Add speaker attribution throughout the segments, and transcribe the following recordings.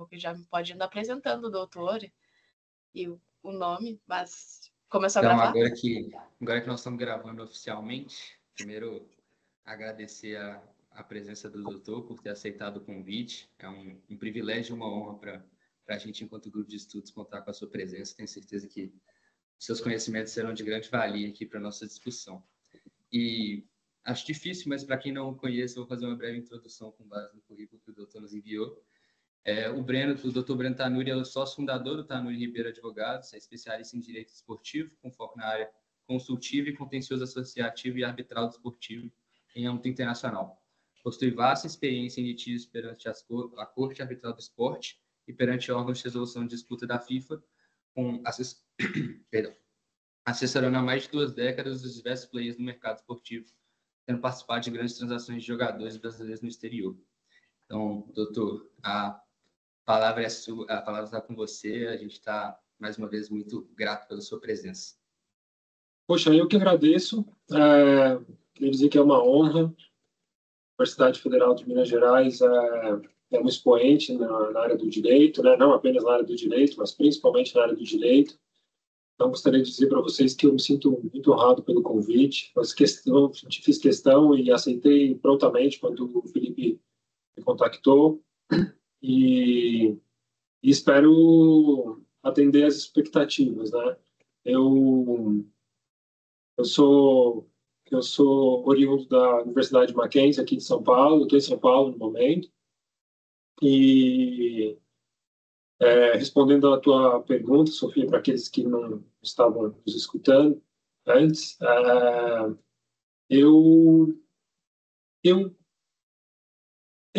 Speaker 1: que já pode ir apresentando o doutor e o nome, mas começou a gravar?
Speaker 2: Agora que nós estamos gravando oficialmente, primeiro agradecer a presença do doutor por ter aceitado o convite. É um privilégio e uma honra para a gente, enquanto grupo de estudos, contar com a sua presença. Tenho certeza que seus conhecimentos serão de grande valia aqui para a nossa discussão. E acho difícil, mas para quem não o conhece, eu vou fazer uma breve introdução com base no currículo que o doutor nos enviou. O doutor Breno Tanuri é o sócio fundador do Tanuri Ribeiro Advogados, é especialista em direito esportivo, com foco na área consultiva e contencioso associativo e arbitral desportivo em âmbito internacional. Possui vasta experiência em litígios perante a Corte Arbitral do Esporte e perante órgãos de resolução de disputa da FIFA, assessorando há mais de 2 décadas os diversos players do mercado esportivo, tendo participado de grandes transações de jogadores brasileiros no exterior. Então, doutor, a palavra é sua, a palavra está com você. A gente está, mais uma vez, muito grato pela sua presença.
Speaker 3: Poxa, eu que agradeço. Queria dizer que é uma honra. A Universidade Federal de Minas Gerais é um expoente na área do direito, né? Não apenas na área do direito, mas principalmente na área do direito. Então, gostaria de dizer para vocês que eu me sinto muito honrado pelo convite. Fiz questão e aceitei prontamente quando o Felipe me contactou. E espero atender às expectativas, né? Eu sou oriundo da Universidade Mackenzie, aqui de São Paulo. Estou em São Paulo no momento. E respondendo à tua pergunta, Sofia, para aqueles que não estavam nos escutando antes, eu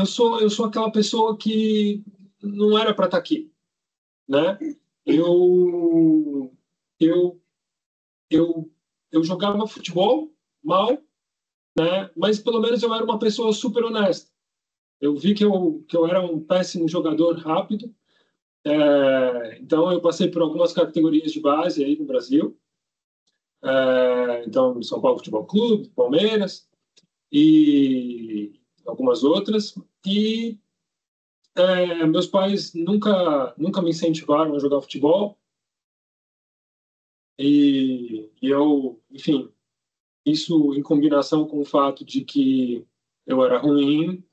Speaker 3: sou aquela pessoa que não era para estar aqui, né? Eu jogava futebol mal, né? Mas pelo menos eu era uma pessoa super honesta. Eu vi que eu era um péssimo jogador rápido. Então eu passei por algumas categorias de base aí no Brasil. Então São Paulo Futebol Clube, Palmeiras e algumas outras. E meus pais nunca me incentivaram a jogar futebol. E eu, enfim, isso em combinação com o fato de que eu era ruim,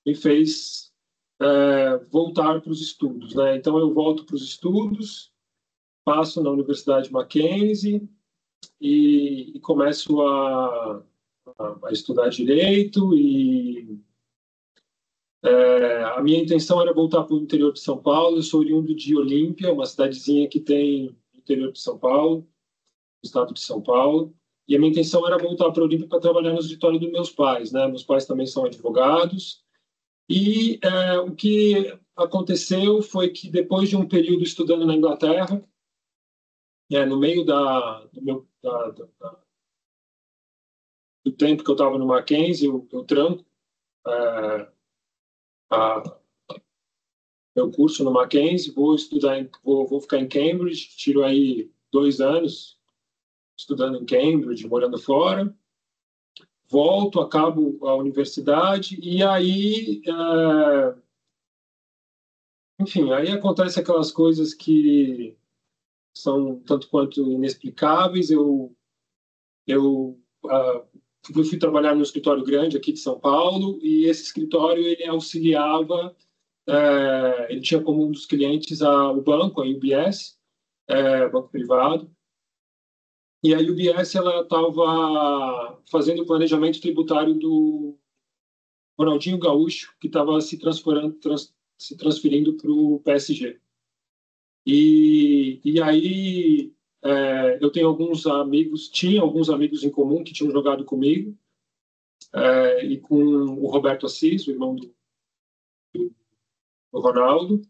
Speaker 3: me fez voltar para os estudos, né? Então eu volto para os estudos, passo na Universidade Mackenzie e começo a estudar direito. E a minha intenção era voltar para o interior de São Paulo. Eu sou oriundo de Olímpia, uma cidadezinha que tem no interior de São Paulo, no estado de São Paulo. E a minha intenção era voltar para Olímpia para trabalhar no escritório dos meus pais, né? Meus pais também são advogados. E o que aconteceu foi que depois de um período estudando na Inglaterra, no meio do tempo que eu estava no Mackenzie, eu tranco meu curso no Mackenzie, vou ficar em Cambridge, tiro aí 2 anos estudando em Cambridge, morando fora, volto, acabo a universidade e aí, enfim, aí acontece aquelas coisas que são tanto quanto inexplicáveis. Eu fui trabalhar num escritório grande aqui de São Paulo e esse escritório ele auxiliava, ele tinha como um dos clientes o banco, a UBS, banco privado. E a UBS ela estava fazendo o planejamento tributário do Ronaldinho Gaúcho, que estava se transferindo para o PSG. E aí eu tinha alguns amigos em comum que tinham jogado comigo, e com o Roberto Assis, o irmão do Ronaldo.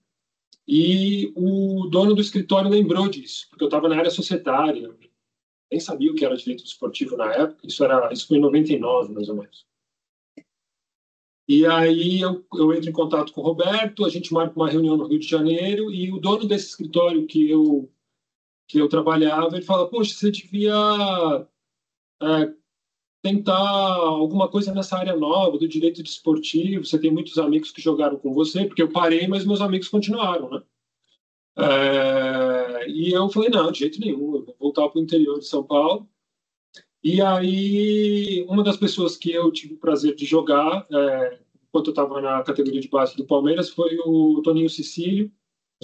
Speaker 3: E o dono do escritório lembrou disso, porque eu estava na área societária, nem sabia o que era direito esportivo na época. Isso foi em 99, mais ou menos. E aí eu entro em contato com o Roberto, a gente marca uma reunião no Rio de Janeiro e o dono desse escritório que eu trabalhava, ele fala: poxa, você devia tentar alguma coisa nessa área nova, do direito desportivo. Você tem muitos amigos que jogaram com você, porque eu parei, mas meus amigos continuaram, né? E eu falei, não, de jeito nenhum, eu vou voltar para o interior de São Paulo. E aí, uma das pessoas que eu tive o prazer de jogar, enquanto eu estava na categoria de base do Palmeiras, foi o Toninho Cecílio,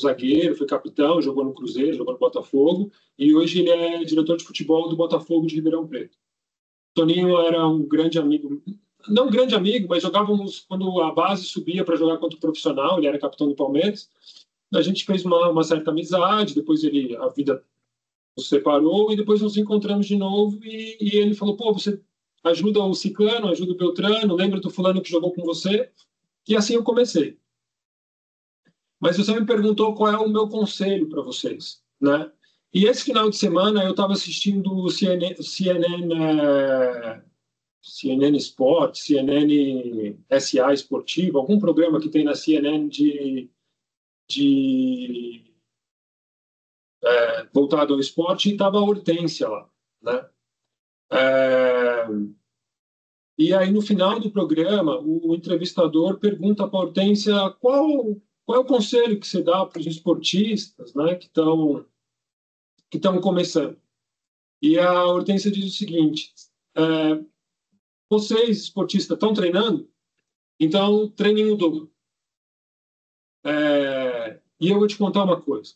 Speaker 3: zagueiro, foi capitão, jogou no Cruzeiro, jogou no Botafogo, e hoje ele é diretor de futebol do Botafogo de Ribeirão Preto. O Toninho era um grande amigo, não um grande amigo, mas jogávamos quando a base subia para jogar contra o profissional, ele era capitão do Palmeiras. A gente fez uma certa amizade, depois a vida nos separou e depois nos encontramos de novo e ele falou, pô, você ajuda o ciclano, ajuda o Beltrano, lembra do fulano que jogou com você? E assim eu comecei. Mas você me perguntou qual é o meu conselho para vocês, né? E esse final de semana eu estava assistindo o CNN Sport, CNN SA Esportivo, algum programa que tem na CNN voltado ao esporte, e estava a Hortência lá, né? E aí, no final do programa, o entrevistador pergunta para a Hortência qual é o conselho que você dá para os esportistas, né, que estão começando. E a Hortência diz o seguinte, vocês, esportistas, estão treinando? Então, treinem o dobro. E eu vou te contar uma coisa.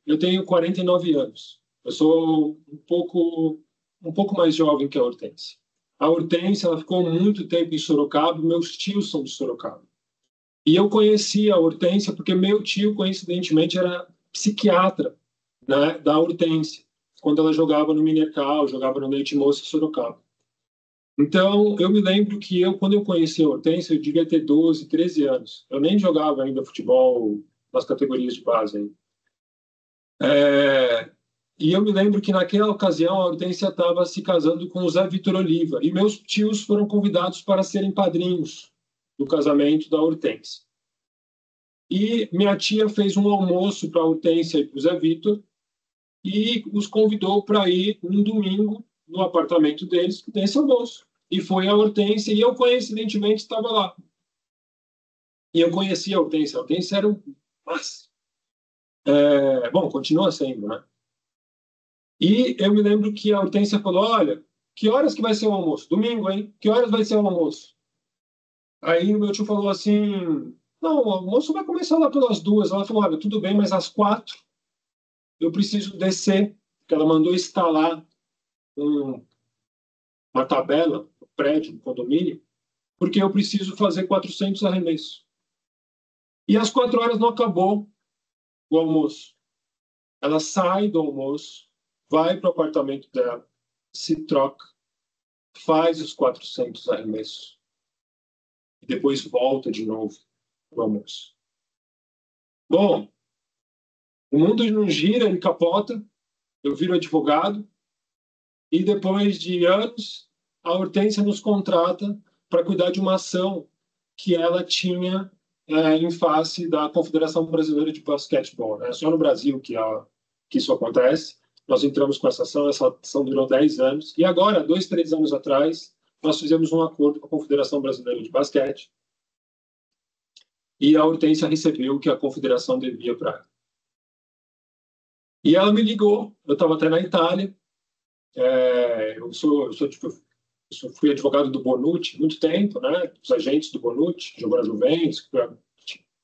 Speaker 3: Eu tenho 49 anos. Eu sou um pouco mais jovem que a Hortência. A Hortência, ela ficou muito tempo em Sorocaba, meus tios são de Sorocaba. E eu conheci a Hortência porque meu tio, coincidentemente, era psiquiatra, né, da Hortência, quando ela jogava no Minecal, jogava no Leite Moça em Sorocaba. Então, eu me lembro que quando eu conheci a Hortência, eu devia ter 12, 13 anos. Eu nem jogava ainda futebol nas categorias de base ainda. E eu me lembro que naquela ocasião a Hortência estava se casando com o Zé Vitor Oliva e meus tios foram convidados para serem padrinhos do casamento da Hortência. E minha tia fez um almoço para a Hortência e para o Zé Vitor e os convidou para ir um domingo no apartamento deles nesse almoço. E foi a Hortência e eu coincidentemente estava lá. E eu conheci a Hortência. A Hortência era massa. Bom, continua sendo, né? E eu me lembro que a Hortência falou, olha, que horas que vai ser o almoço? Domingo, hein? Que horas vai ser o almoço? Aí o meu tio falou assim, não, o almoço vai começar lá pelas 2. Ela falou, olha, tudo bem, mas às 4 eu preciso descer, porque ela mandou instalar uma tabela no prédio, no condomínio, porque eu preciso fazer 400 arremessos. E às 4 horas não acabou o almoço. Ela sai do almoço, vai para o apartamento dela, se troca, faz os 400 arremessos e depois volta de novo para o almoço. Bom, o mundo não gira, ele capota, eu viro advogado e depois de anos a Hortência nos contrata para cuidar de uma ação que ela tinha em face da Confederação Brasileira de Basquetebol. É só no Brasil que isso acontece. Nós entramos com essa ação durou 10 anos, e agora, 2, 3 anos atrás, nós fizemos um acordo com a Confederação Brasileira de Basquete, e a Hortência recebeu o que a Confederação devia para ela. E ela me ligou, eu estava até na Itália, eu fui advogado do Bonucci muito tempo, né, os agentes do Bonucci, jogou na Juventus,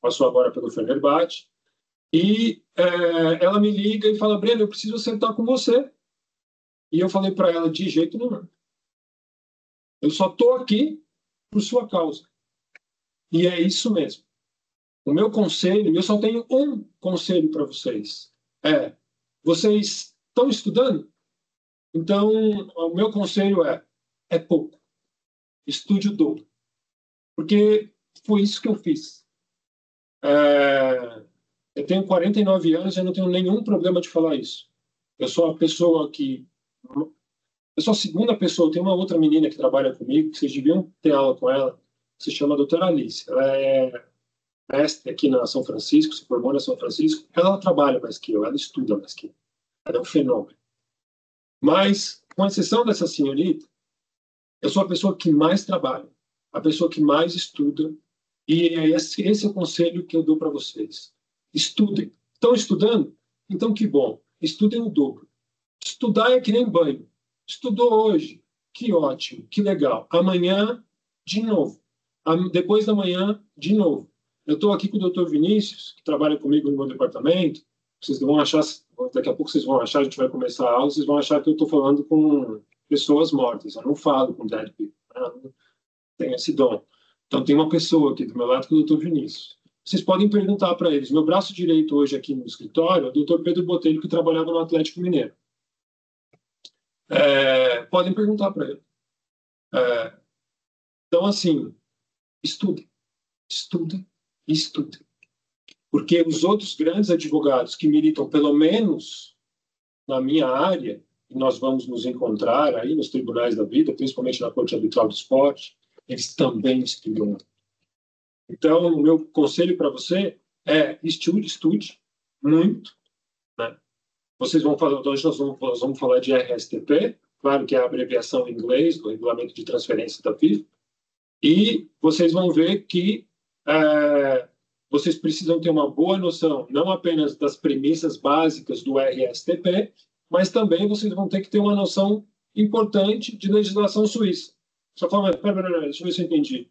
Speaker 3: passou agora pelo Fenerbahçe, e ela me liga e fala, Breno, eu preciso sentar com você. E eu falei para ela, de jeito nenhum. Eu só estou aqui por sua causa. E é isso mesmo. O meu conselho, eu só tenho um conselho para vocês. Vocês estão estudando? Então, o meu conselho é pouco. Estude o dobro. Porque foi isso que eu fiz. Eu tenho 49 anos e eu não tenho nenhum problema de falar isso. Eu sou a pessoa que... Eu sou a segunda pessoa. Tem uma outra menina que trabalha comigo, que vocês deviam ter aula com ela, se chama doutora Alice. Ela é mestre aqui na São Francisco, se formou na São Francisco. Ela trabalha mais que eu, ela estuda mais que eu. Ela é um fenômeno. Mas, com exceção dessa senhorita, Eu sou a pessoa que mais trabalha, a pessoa que mais estuda, e esse é o conselho que eu dou para vocês. Estudem. Estão estudando? Então, que bom. Estudem o dobro. Estudar é que nem banho. Estudou hoje? Que ótimo, que legal. Amanhã, de novo. Depois da manhã, de novo. Eu estou aqui com o Dr. Vinícius, que trabalha comigo no meu departamento. Vocês vão achar, daqui a pouco vocês vão achar, a gente vai começar a aula, vocês vão achar que eu estou falando com pessoas mortas. Eu não falo com dead people. Eu não tenho esse dom. Então, tem uma pessoa aqui do meu lado, que é o Dr. Vinícius. Vocês podem perguntar para eles. Meu braço direito hoje aqui no escritório é o Dr. Pedro Botelho, que trabalhava no Atlético Mineiro. Podem perguntar para ele. Então, assim, estudem, estudem e estudem. Porque os outros grandes advogados que militam, pelo menos na minha área, e nós vamos nos encontrar aí nos tribunais da vida, principalmente na Corte Arbitral do Esporte, eles também estudam. Então, o meu conselho para você é estude muito, né? Vocês vão falar, hoje nós vamos falar de RSTP, claro que é a abreviação em inglês do Regulamento de Transferência da FIFA, e vocês vão ver que vocês precisam ter uma boa noção, não apenas das premissas básicas do RSTP, mas também vocês vão ter que ter uma noção importante de legislação suíça. Só fala, deixa eu ver se eu entendi.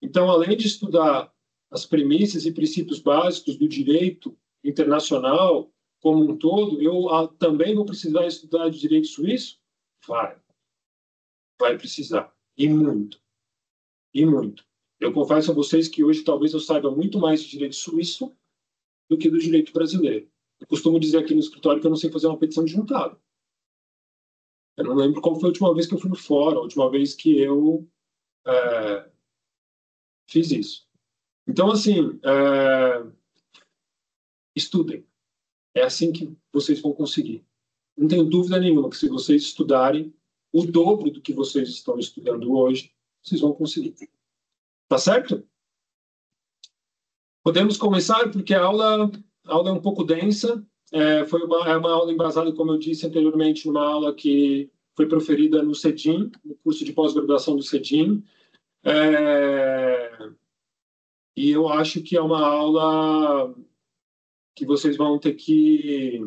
Speaker 3: Então, além de estudar as premissas e princípios básicos do direito internacional como um todo, eu também vou precisar estudar de direito suíço? Vai precisar. E muito. E muito. Eu confesso a vocês que hoje talvez eu saiba muito mais de direito suíço do que do direito brasileiro. Eu costumo dizer aqui no escritório que eu não sei fazer uma petição de juntado. Eu não lembro qual foi a última vez que eu fui no fórum, a última vez que eu fiz isso. Então, assim, estudem. É assim que vocês vão conseguir. Não tenho dúvida nenhuma que se vocês estudarem o dobro do que vocês estão estudando hoje, vocês vão conseguir. Tá certo? Podemos começar, porque a aula é um pouco densa. Foi uma aula embasada, como eu disse anteriormente, numa aula que foi proferida no CEDIM, no curso de pós-graduação do CEDIM. E eu acho que é uma aula que vocês vão ter que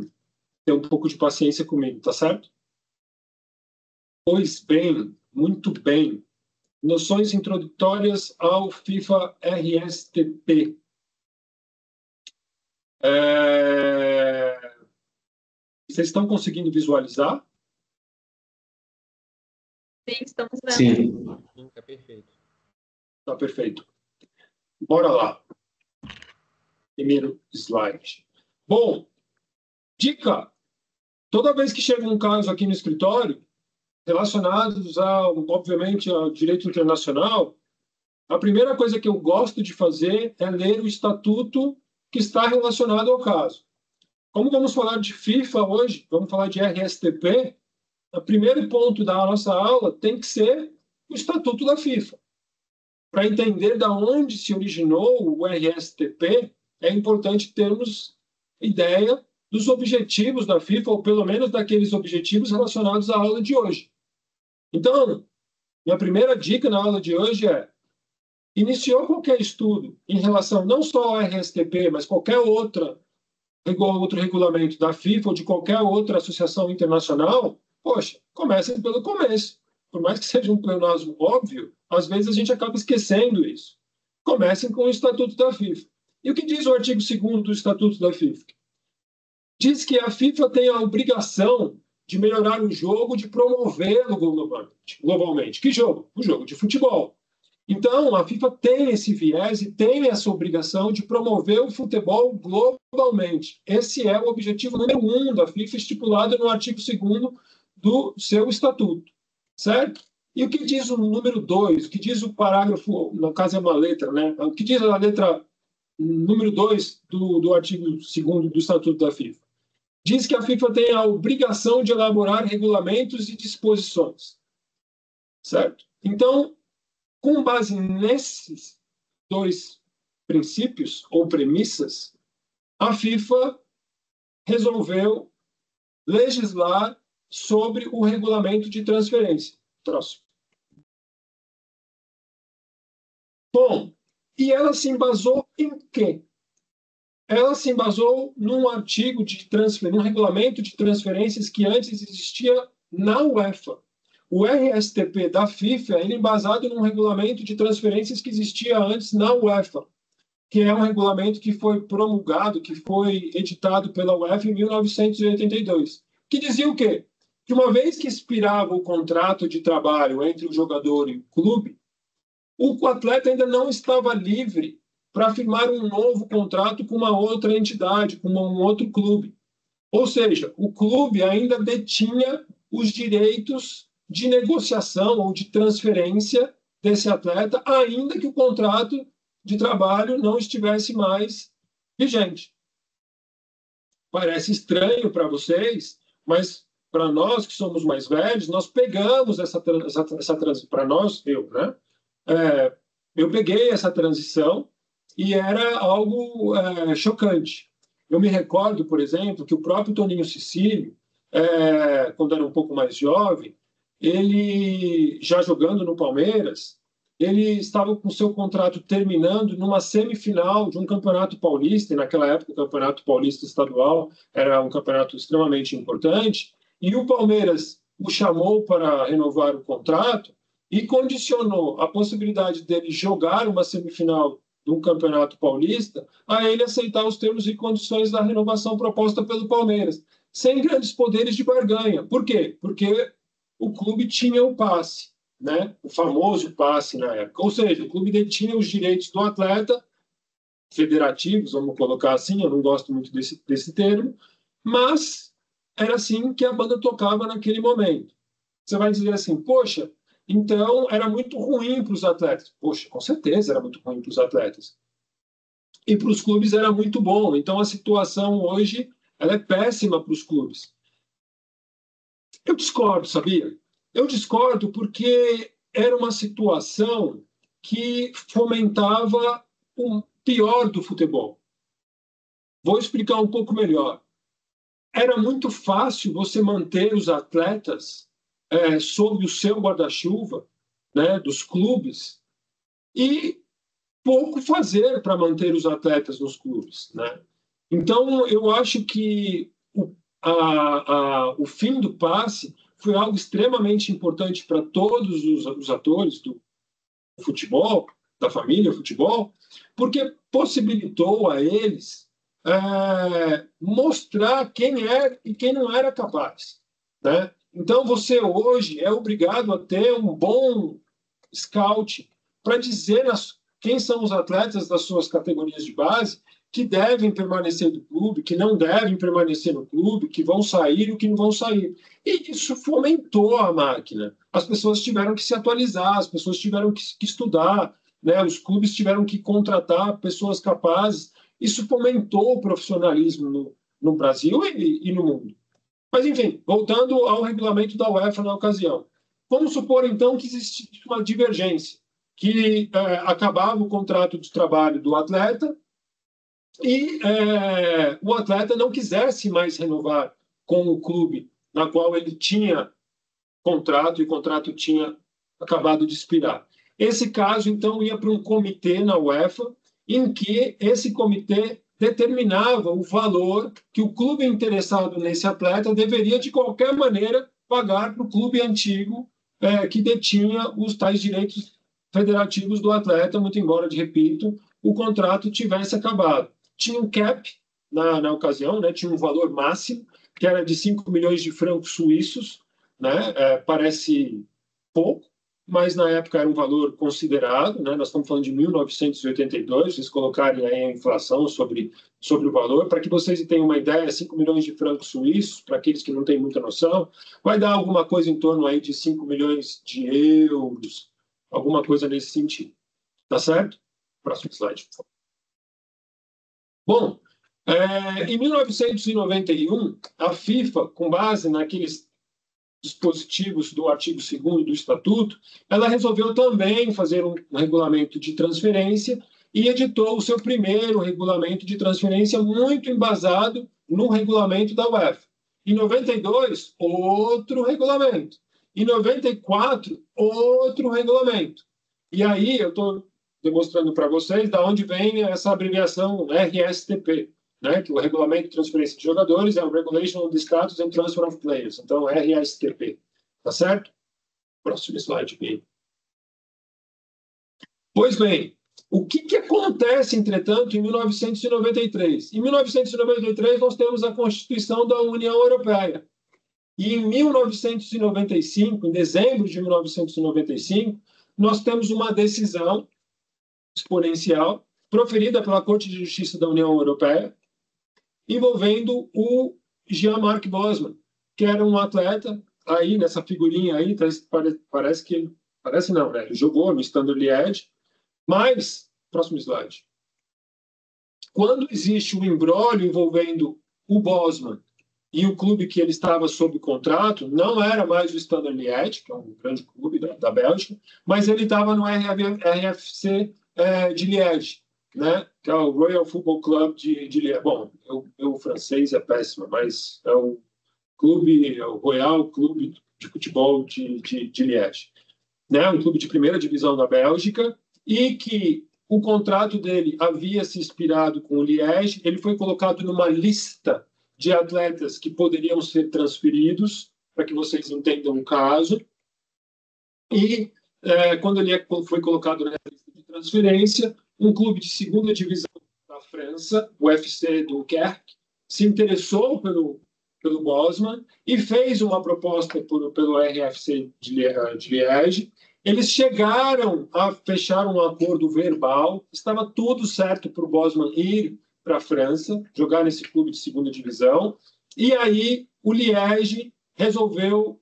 Speaker 3: ter um pouco de paciência comigo, tá certo? Pois bem, muito bem. Noções introdutórias ao FIFA RSTP. Vocês estão conseguindo visualizar?
Speaker 1: Sim, estamos vendo.
Speaker 2: Sim, está perfeito.
Speaker 3: Está perfeito. Bora lá. Primeiro slide. Bom, dica. Toda vez que chega um caso aqui no escritório, relacionados, obviamente, ao direito internacional, a primeira coisa que eu gosto de fazer é ler o estatuto que está relacionado ao caso. Como vamos falar de FIFA hoje, vamos falar de RSTP, o primeiro ponto da nossa aula tem que ser o estatuto da FIFA. Para entender de onde se originou o RSTP, é importante termos ideia dos objetivos da FIFA, ou pelo menos daqueles objetivos relacionados à aula de hoje. Então, minha primeira dica na aula de hoje é: iniciou qualquer estudo em relação não só ao RSTP, mas qualquer outro regulamento da FIFA ou de qualquer outra associação internacional, poxa, comecem pelo começo. Por mais que seja um pleonasmo óbvio, às vezes a gente acaba esquecendo isso. Comecem com o Estatuto da FIFA. E o que diz o artigo 2º do Estatuto da FIFA? Diz que a FIFA tem a obrigação de melhorar o jogo, de promovê-lo globalmente. Que jogo? O jogo de futebol. Então, a FIFA tem esse viés e tem essa obrigação de promover o futebol globalmente. Esse é o objetivo número 1 da FIFA, estipulado no artigo 2º do seu estatuto. Certo? E o que diz o número 2? O que diz o parágrafo, no caso é uma letra, né? O que diz a letra número 2 do artigo 2º do estatuto da FIFA? Diz que a FIFA tem a obrigação de elaborar regulamentos e disposições. Certo? Então, com base nesses 2 princípios ou premissas, a FIFA resolveu legislar sobre o regulamento de transferência. Próximo. Bom, e ela se embasou em quê? Ela se embasou num artigo de num regulamento de transferências que antes existia na UEFA. O RSTP da FIFA é embasado num regulamento de transferências que existia antes na UEFA, que é um regulamento que foi promulgado, que foi editado pela UEFA em 1982, que dizia o quê? Que uma vez que expirava o contrato de trabalho entre o jogador e o clube, o atleta ainda não estava livre para firmar um novo contrato com uma outra entidade, com um outro clube. Ou seja, o clube ainda detinha os direitos de negociação ou de transferência desse atleta, ainda que o contrato de trabalho não estivesse mais vigente. Parece estranho para vocês, mas para nós que somos mais velhos, nós pegamos essa transição. Para nós, né? Eu peguei essa transição e era algo chocante. Eu me recordo, por exemplo, que o próprio Toninho Cecílio, quando era um pouco mais jovem, ele, já jogando no Palmeiras, ele estava com seu contrato terminando numa semifinal de um campeonato paulista, e naquela época o campeonato paulista estadual era um campeonato extremamente importante, e o Palmeiras o chamou para renovar o contrato e condicionou a possibilidade dele jogar uma semifinal de um campeonato paulista a ele aceitar os termos e condições da renovação proposta pelo Palmeiras, sem grandes poderes de barganha. Por quê? Porque o clube tinha o passe, né? O famoso passe na época. Ou seja, o clube detinha os direitos do atleta, federativos, vamos colocar assim, eu não gosto muito desse termo, mas era assim que a banda tocava naquele momento. Você vai dizer assim, poxa, então era muito ruim para os atletas. Poxa, com certeza era muito ruim para os atletas. E para os clubes era muito bom. Então a situação hoje ela é péssima para os clubes. Eu discordo, sabia? Eu discordo porque era uma situação que fomentava o pior do futebol. Vou explicar um pouco melhor. Era muito fácil você manter os atletas sob o seu guarda-chuva, né, dos clubes, e pouco fazer para manter os atletas nos clubes, né? Então, eu acho que o fim do passe foi algo extremamente importante para todos os atores do futebol, da família futebol, porque possibilitou a eles mostrar quem era e quem não era capaz, né? Então, você hoje é obrigado a ter um bom scout para dizer quem são os atletas das suas categorias de base que devem permanecer no clube, que não devem permanecer no clube, que vão sair e o que não vão sair. E isso fomentou a máquina. As pessoas tiveram que se atualizar, as pessoas tiveram que estudar, né? Os clubes tiveram que contratar pessoas capazes. Isso fomentou o profissionalismo no Brasil e no mundo. Mas, enfim, voltando ao regulamento da UEFA na ocasião. Vamos supor, então, que existe uma divergência, que acabava o contrato de trabalho do atleta e o atleta não quisesse mais renovar com o clube na qual ele tinha contrato e o contrato tinha acabado de expirar. Esse caso, então, ia para um comitê na UEFA, em que esse comitê determinava o valor que o clube interessado nesse atleta deveria, de qualquer maneira, pagar para o clube antigo que detinha os tais direitos federativos do atleta, muito embora, repito, o contrato tivesse acabado. Tinha um cap na ocasião, né? Tinha um valor máximo, que era de 5 milhões de francos suíços, né? Parece pouco, mas na época era um valor considerado, né? Nós estamos falando de 1982, vocês colocarem aí a inflação sobre o valor, para que vocês tenham uma ideia, 5 milhões de francos suíços, para aqueles que não têm muita noção, vai dar alguma coisa em torno aí de 5 milhões de euros, alguma coisa nesse sentido. Tá certo? Próximo slide, por favor. Bom, em 1991, a FIFA, com base naqueles dispositivos do artigo 2º do Estatuto, ela resolveu também fazer um regulamento de transferência e editou o seu primeiro regulamento de transferência muito embasado no regulamento da UEFA. Em 92, outro regulamento. Em 94, outro regulamento. E aí eu estou demonstrando para vocês da onde vem essa abreviação RSTP, né? Que o Regulamento de Transferência de Jogadores é o Regulation on the Status and Transfer of Players. Então, RSTP. Tá certo? Próximo slide, bem. Pois bem, o que acontece, entretanto, em 1993? Em 1993, nós temos a Constituição da União Europeia. E em 1995, em dezembro de 1995, nós temos uma decisão exponencial proferida pela Corte de Justiça da União Europeia envolvendo o Jean-Marc Bosman, que era um atleta, aí nessa figurinha aí, parece não, né? Ele jogou no Standard Liège, mas, próximo slide, quando existe um imbróglio envolvendo o Bosman e o clube que ele estava sob contrato, não era mais o Standard Liège, que é um grande clube da Bélgica, mas ele estava no RFC de Liège, né? Que é o Royal Football Club de Liège. Bom, o francês é péssimo, mas é o Royal Clube de Futebol de Liège, né? Um clube de primeira divisão da Bélgica, e que o contrato dele havia se expirado com o Liège. Ele foi colocado numa lista de atletas que poderiam ser transferidos, para que vocês entendam o caso. E quando ele foi colocado nessa lista de transferência, um clube de segunda divisão da França, o FC Dunkerque, se interessou pelo Bosman e fez uma proposta pelo RFC de Liège. Eles chegaram a fechar um acordo verbal, estava tudo certo para o Bosman ir para a França, jogar nesse clube de segunda divisão, e aí o Liège resolveu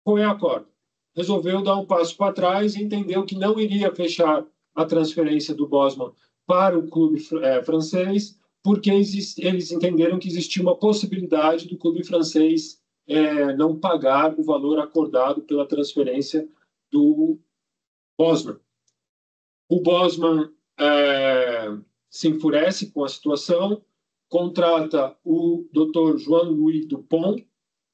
Speaker 3: pôr a corda. Resolveu dar um passo para trás e entendeu que não iria fechar a transferência do Bosman para o clube francês, porque eles entenderam que existia uma possibilidade do clube francês não pagar o valor acordado pela transferência do Bosman. O Bosman se enfurece com a situação, contrata o Dr. Jean-Louis Dupont,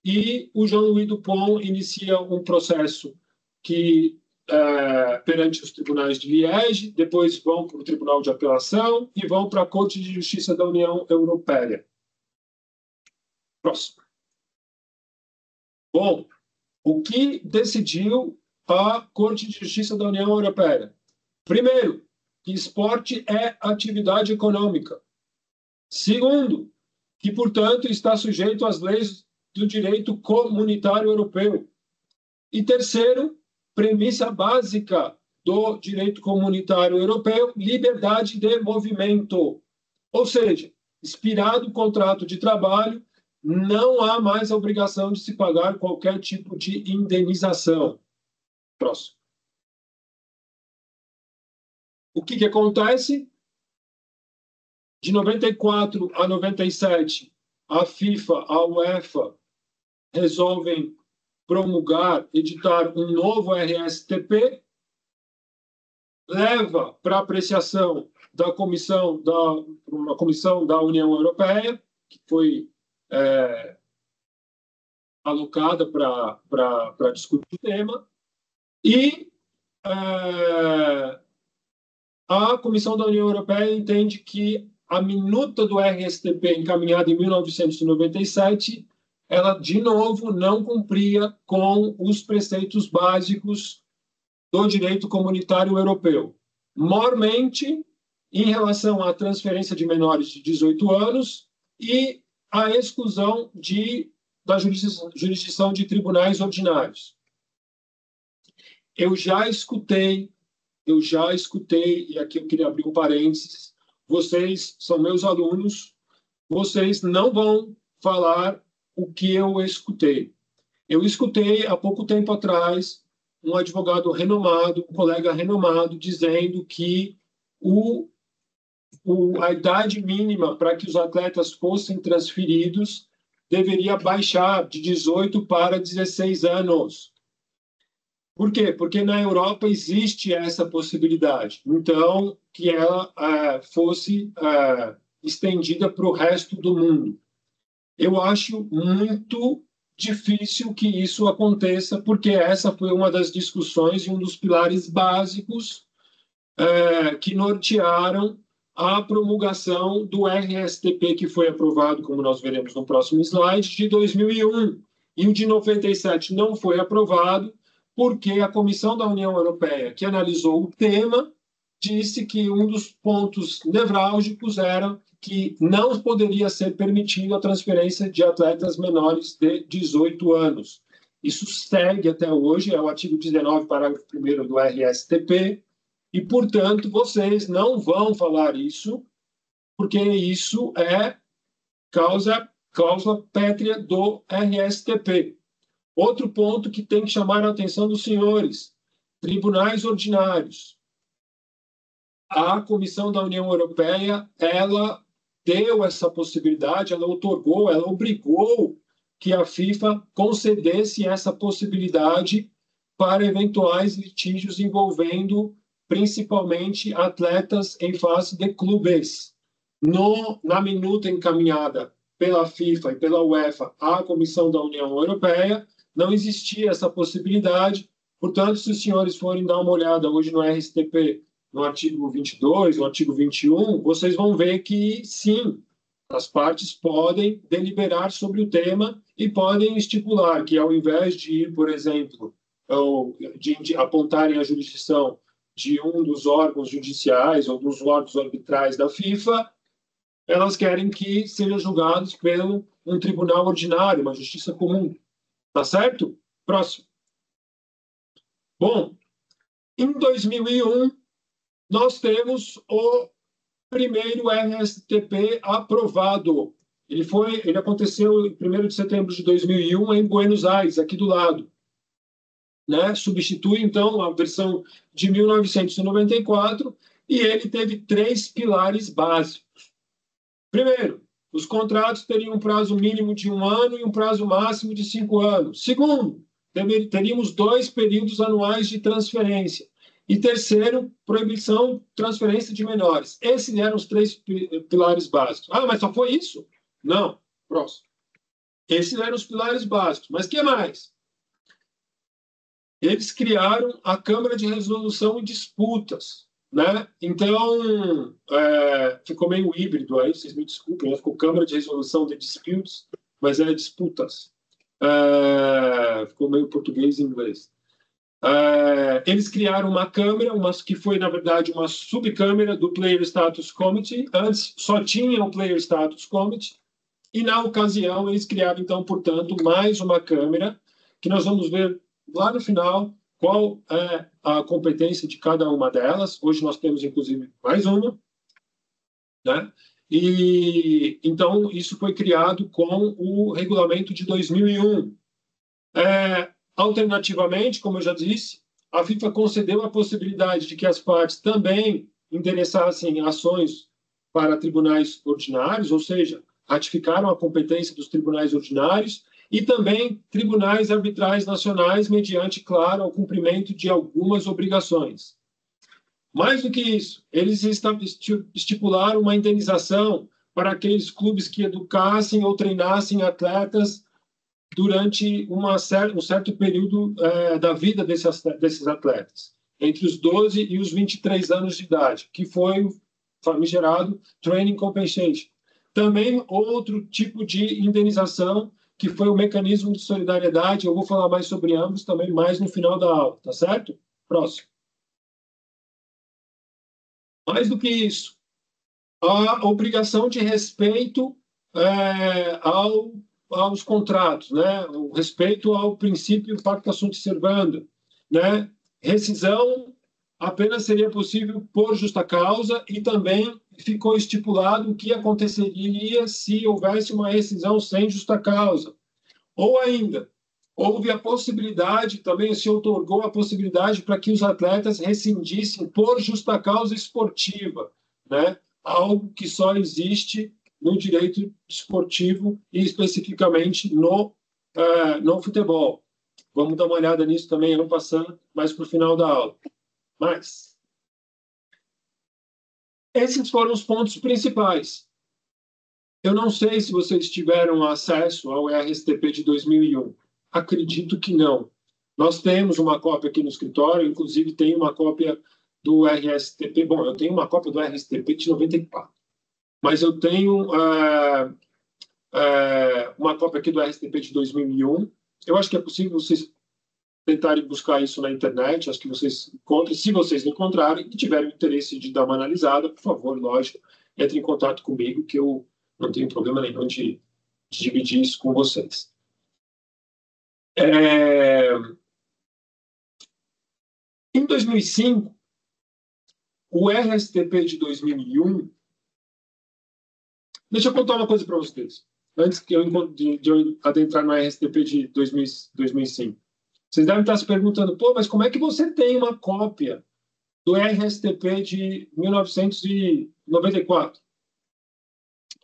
Speaker 3: e o Jean-Louis Dupont inicia um processo que perante os tribunais de Liège, depois vão para o Tribunal de Apelação e vão para a Corte de Justiça da União Europeia. Próximo. Bom, o que decidiu a Corte de Justiça da União Europeia? Primeiro, que esporte é atividade econômica. Segundo, que, portanto, está sujeito às leis do direito comunitário europeu. E terceiro, premissa básica do direito comunitário europeu, liberdade de movimento. Ou seja, expirado o contrato de trabalho, não há mais a obrigação de se pagar qualquer tipo de indenização. Próximo. O que acontece? De 94 a 97, a FIFA, a UEFA, resolvem promulgar, editar um novo RSTP, leva para apreciação da uma comissão da União Europeia, que foi alocada para discutir o tema, e a Comissão da União Europeia entende que a minuta do RSTP, encaminhada em 1997, ela, de novo, não cumpria com os preceitos básicos do direito comunitário europeu. Mormente, em relação à transferência de menores de 18 anos e a exclusão da jurisdição de tribunais ordinários. Eu já escutei, e aqui eu queria abrir um parênteses, vocês são meus alunos, vocês não vão falar o que eu escutei. Eu escutei, há pouco tempo atrás, um advogado renomado, um colega renomado, dizendo que a idade mínima para que os atletas fossem transferidos deveria baixar de 18 para 16 anos. Por quê? Porque na Europa existe essa possibilidade. Então, que ela fosse estendida para o resto do mundo. Eu acho muito difícil que isso aconteça, porque essa foi uma das discussões e um dos pilares básicos que nortearam a promulgação do RSTP, que foi aprovado, como nós veremos no próximo slide, de 2001. E o de 97 não foi aprovado porque a Comissão da União Europeia, que analisou o tema, disse que um dos pontos nevrálgicos era que não poderia ser permitido a transferência de atletas menores de 18 anos. Isso segue até hoje, é o artigo 19, parágrafo 1º do RSTP, e, portanto, vocês não vão falar isso, porque isso é cláusula pétrea do RSTP. Outro ponto que tem que chamar a atenção dos senhores: tribunais ordinários. A Comissão da União Europeia, ela deu essa possibilidade, ela otorgou, ela obrigou que a FIFA concedesse essa possibilidade para eventuais litígios envolvendo principalmente atletas em fase de clubes. Na minuta encaminhada pela FIFA e pela UEFA à Comissão da União Europeia, não existia essa possibilidade. Portanto, se os senhores forem dar uma olhada hoje no RSTP, no artigo 22, no artigo 21, vocês vão ver que, sim, as partes podem deliberar sobre o tema e podem estipular que, ao invés de ir, por exemplo, de apontarem a jurisdição de um dos órgãos judiciais ou dos órgãos arbitrais da FIFA, elas querem que sejam julgados pelo um tribunal ordinário, uma justiça comum. Tá certo? Próximo. Bom, em 2001, nós temos o primeiro RSTP aprovado. Ele aconteceu em 1º de setembro de 2001 em Buenos Aires, aqui do lado. Né? Substitui, então, a versão de 1994, e ele teve 3 pilares básicos. Primeiro, os contratos teriam um prazo mínimo de 1 ano e um prazo máximo de 5 anos. Segundo, teríamos 2 períodos anuais de transferência. E terceiro, proibição de transferência de menores. Esses eram os 3 pilares básicos. Ah, mas só foi isso? Não. Próximo. Esses eram os pilares básicos. Mas o que mais? Eles criaram a Câmara de Resolução em Disputas. Né? Então, ficou meio híbrido aí, vocês me desculpem, né? Ficou Câmara de Resolução de Disputes, mas é disputas. Ficou meio português e inglês. Eles criaram uma câmara, que foi, na verdade, uma subcâmara do Player Status Committee. Antes só tinha o Player Status Committee, e na ocasião eles criaram, então, portanto, mais uma câmara, que nós vamos ver lá no final qual é a competência de cada uma delas. Hoje nós temos, inclusive, mais uma. Né? E, então, isso foi criado com o regulamento de 2001. Alternativamente, como eu já disse, a FIFA concedeu a possibilidade de que as partes também endereçassem ações para tribunais ordinários, ou seja, ratificaram a competência dos tribunais ordinários, e também tribunais arbitrais nacionais, mediante, claro, o cumprimento de algumas obrigações. Mais do que isso, eles estipularam uma indenização para aqueles clubes que educassem ou treinassem atletas durante um certo período da vida desses atletas, entre os 12 e os 23 anos de idade, que foi o famigerado Training Compensation. Também outro tipo de indenização, que foi o mecanismo de solidariedade. Eu vou falar mais sobre ambos também mais no final da aula, tá certo? Próximo. Mais do que isso, a obrigação de respeito aos contratos, né? O respeito ao princípio pacta sunt servanda, né? Rescisão apenas seria possível por justa causa, e também ficou estipulado o que aconteceria se houvesse uma rescisão sem justa causa. Ou ainda, houve a possibilidade, também se outorgou a possibilidade para que os atletas rescindissem por justa causa esportiva, né? Algo que só existe no direito esportivo e especificamente no futebol. Vamos dar uma olhada nisso também, eu não passando mais para o final da aula. Mas esses foram os pontos principais. Eu não sei se vocês tiveram acesso ao RSTP de 2001. Acredito que não. Nós temos uma cópia aqui no escritório, inclusive tem uma cópia do RSTP. Bom, eu tenho uma cópia do RSTP de 94, mas eu tenho uma cópia aqui do RSTP de 2001. Eu acho que é possível vocês tentarem buscar isso na internet, acho que vocês encontrem. Se vocês encontrarem e tiverem interesse de dar uma analisada, por favor, lógico, entre em contato comigo, que eu não tenho problema nenhum de dividir isso com vocês. Em 2005, o RSTP de 2001... Deixa eu contar uma coisa para vocês, antes de eu adentrar no RSTP de 2005. Vocês devem estar se perguntando, pô, mas como é que você tem uma cópia do RSTP de 1994?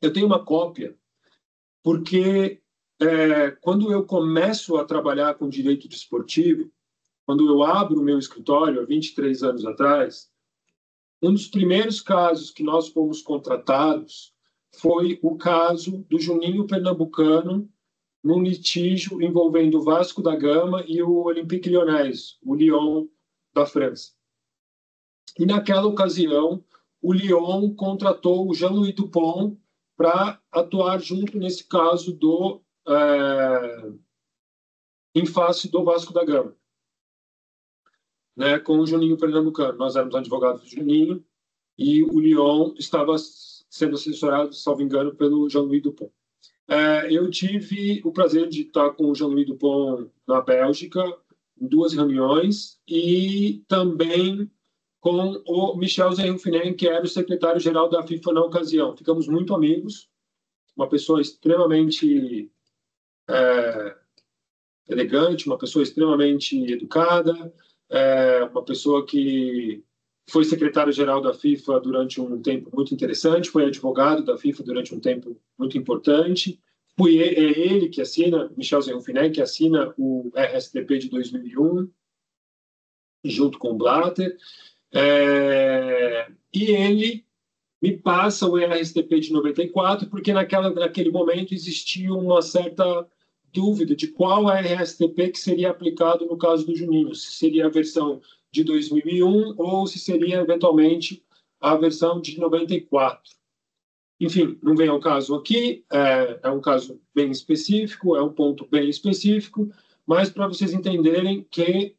Speaker 3: Eu tenho uma cópia porque quando eu começo a trabalhar com direito desportivo, quando eu abro o meu escritório, há 23 anos atrás, um dos primeiros casos que nós fomos contratados foi o caso do Juninho Pernambucano, num litígio envolvendo o Vasco da Gama e o Olympique Lyonnais, o Lyon da França. E naquela ocasião, o Lyon contratou o Jean-Louis Dupont para atuar junto nesse caso em face do Vasco da Gama, né, com o Juninho Pernambucano. Nós éramos advogados do Juninho e o Lyon estava sendo assessorado, salvo engano, pelo Jean-Louis Dupont. Eu tive o prazer de estar com o Jean-Louis Dupont na Bélgica, em 2 reuniões, e também com o Michel Zerrufinen, que era o secretário-geral da FIFA na ocasião. Ficamos muito amigos, uma pessoa extremamente elegante, uma pessoa extremamente educada, uma pessoa que foi secretário-geral da FIFA durante um tempo muito interessante, foi advogado da FIFA durante um tempo muito importante. É ele que assina, Michel Zerrufinen, que assina o RSTP de 2001, junto com o Blatter. E ele me passa o RSTP de 94, porque naquele momento existia uma certa dúvida de qual RSTP que seria aplicado no caso do Juninho, se seria a versão de 2001 ou se seria, eventualmente, a versão de 94. Enfim, não vem ao caso aqui, é um caso bem específico, é um ponto bem específico, mas para vocês entenderem que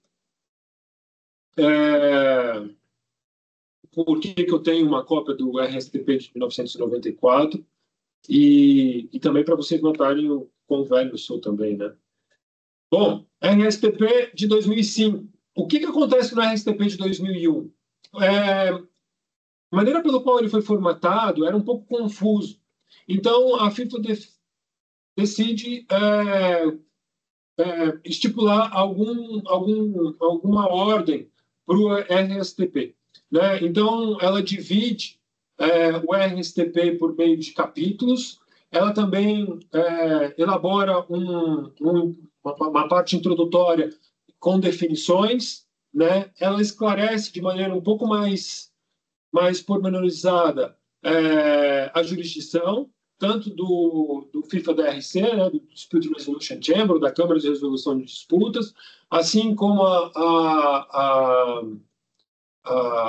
Speaker 3: por que eu tenho uma cópia do RSTP de 1994 e também para vocês notarem o quão velho eu sou também, né? Bom, RSTP de 2005. O que acontece no RSTP de 2001? A maneira pela qual ele foi formatado era um pouco confuso. Então, a FIFA decide estipular alguma ordem para o RSTP, né? Então, ela divide o RSTP por meio de capítulos. Ela também elabora uma parte introdutória com definições, né? Ela esclarece de maneira um pouco mais pormenorizada a jurisdição, tanto do FIFA DRC, né, do Dispute Resolution Chamber, da Câmara de Resolução de Disputas, assim como a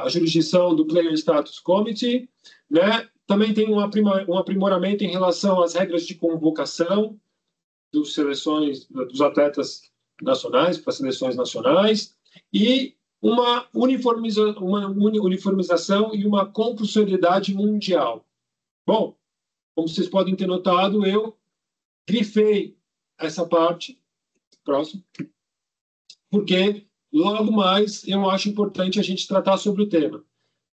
Speaker 3: jurisdição do Player Status Committee, né? Também tem um aprimoramento em relação às regras de convocação dos atletas nacionais para seleções nacionais e uma uniformização e uma compulsoriedade mundial. Bom, como vocês podem ter notado, eu grifei essa parte, próximo, porque logo mais eu acho importante a gente tratar sobre o tema.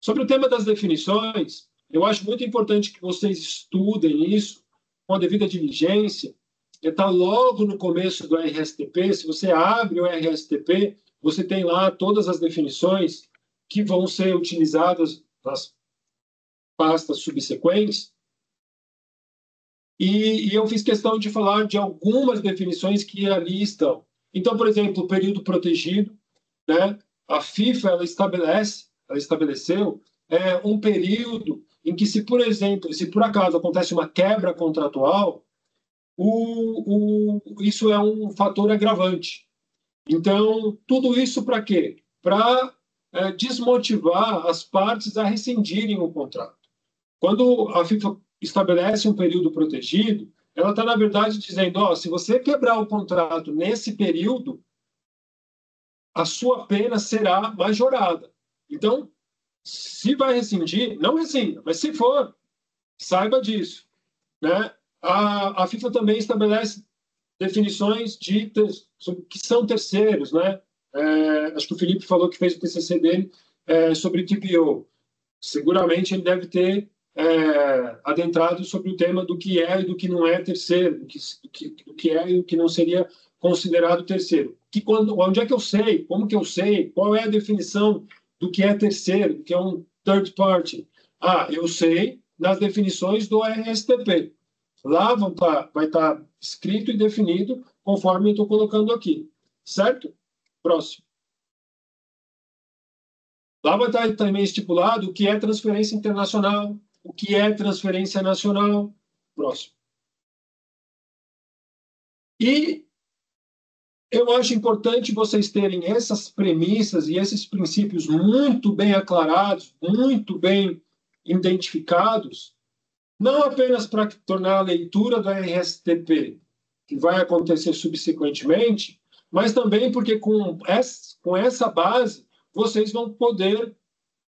Speaker 3: Sobre o tema das definições, eu acho muito importante que vocês estudem isso com a devida diligência. Está logo no começo do RSTP. Se você abre o RSTP, você tem lá todas as definições que vão ser utilizadas nas pastas subsequentes. E eu fiz questão de falar de algumas definições que ali estão. Então, por exemplo, o período protegido, né? A FIFA ela estabeleceu um período em que, se por acaso acontece uma quebra contratual, isso é um fator agravante. Então, tudo isso para quê? Para desmotivar as partes a rescindirem o contrato. Quando a FIFA estabelece um período protegido, ela está, na verdade, dizendo, se você quebrar o contrato nesse período, a sua pena será majorada. Então, se vai rescindir, não rescinda, mas se for, saiba disso, né? A FIFA também estabelece definições que são terceiros, né? Acho que o Felipe falou que fez o TCC dele sobre TPO. Seguramente ele deve ter adentrado sobre o tema do que é e do que não é terceiro, do que é e o que não seria considerado terceiro. Onde é que eu sei? Como que eu sei? Qual é a definição do que é terceiro, do que é um third party? Eu sei nas definições do RSTP. Lá vai estar escrito e definido conforme eu estou colocando aqui. Certo? Próximo. Lá vai estar também estipulado o que é transferência internacional, o que é transferência nacional. Próximo. E eu acho importante vocês terem essas premissas e esses princípios muito bem aclarados, muito bem identificados, não apenas para tornar a leitura do RSTP, que vai acontecer subsequentemente, mas também porque com essa base vocês vão poder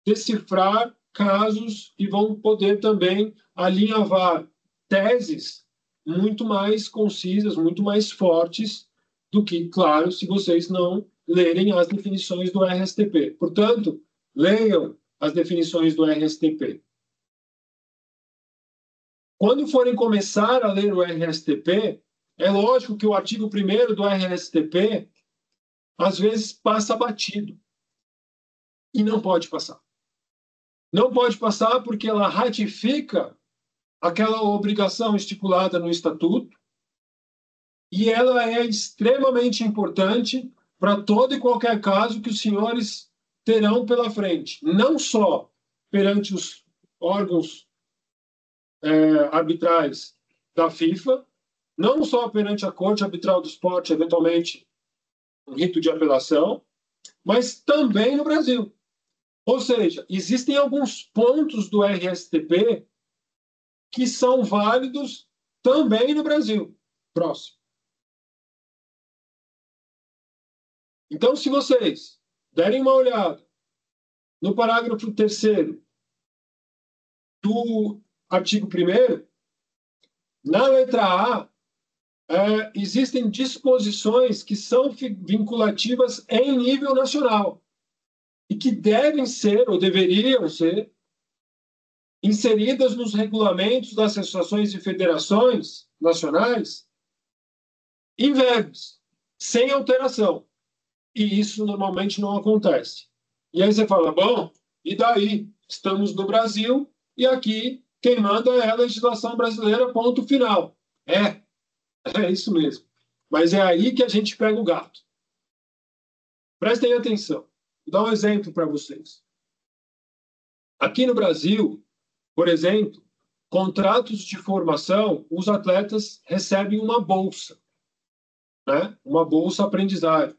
Speaker 3: decifrar casos e vão poder também alinhavar teses muito mais concisas, muito mais fortes do que, claro, se vocês não lerem as definições do RSTP. Portanto, leiam as definições do RSTP. Quando forem começar a ler o RSTP, é lógico que o artigo 1º do RSTP às vezes passa batido. E não pode passar. Não pode passar porque ela ratifica aquela obrigação estipulada no Estatuto e ela é extremamente importante para todo e qualquer caso que os senhores terão pela frente. Não só perante os órgãos arbitrais da FIFA, não só perante a Corte Arbitral do Esporte, eventualmente um rito de apelação, mas também no Brasil. Ou seja, existem alguns pontos do RSTP que são válidos também no Brasil. Próximo. Então, se vocês derem uma olhada no parágrafo 3º do artigo 1º, na letra A, existem disposições que são vinculativas em nível nacional e que devem ser, ou deveriam ser, inseridas nos regulamentos das associações e federações nacionais em verbos, sem alteração. E isso normalmente não acontece. E aí você fala, bom, e daí? Estamos no Brasil e aqui quem manda é a legislação brasileira, ponto final. É isso mesmo. Mas é aí que a gente pega o gato. Prestem atenção. Vou dar um exemplo para vocês. Aqui no Brasil, por exemplo, contratos de formação, os atletas recebem uma bolsa, né? Uma bolsa aprendizagem.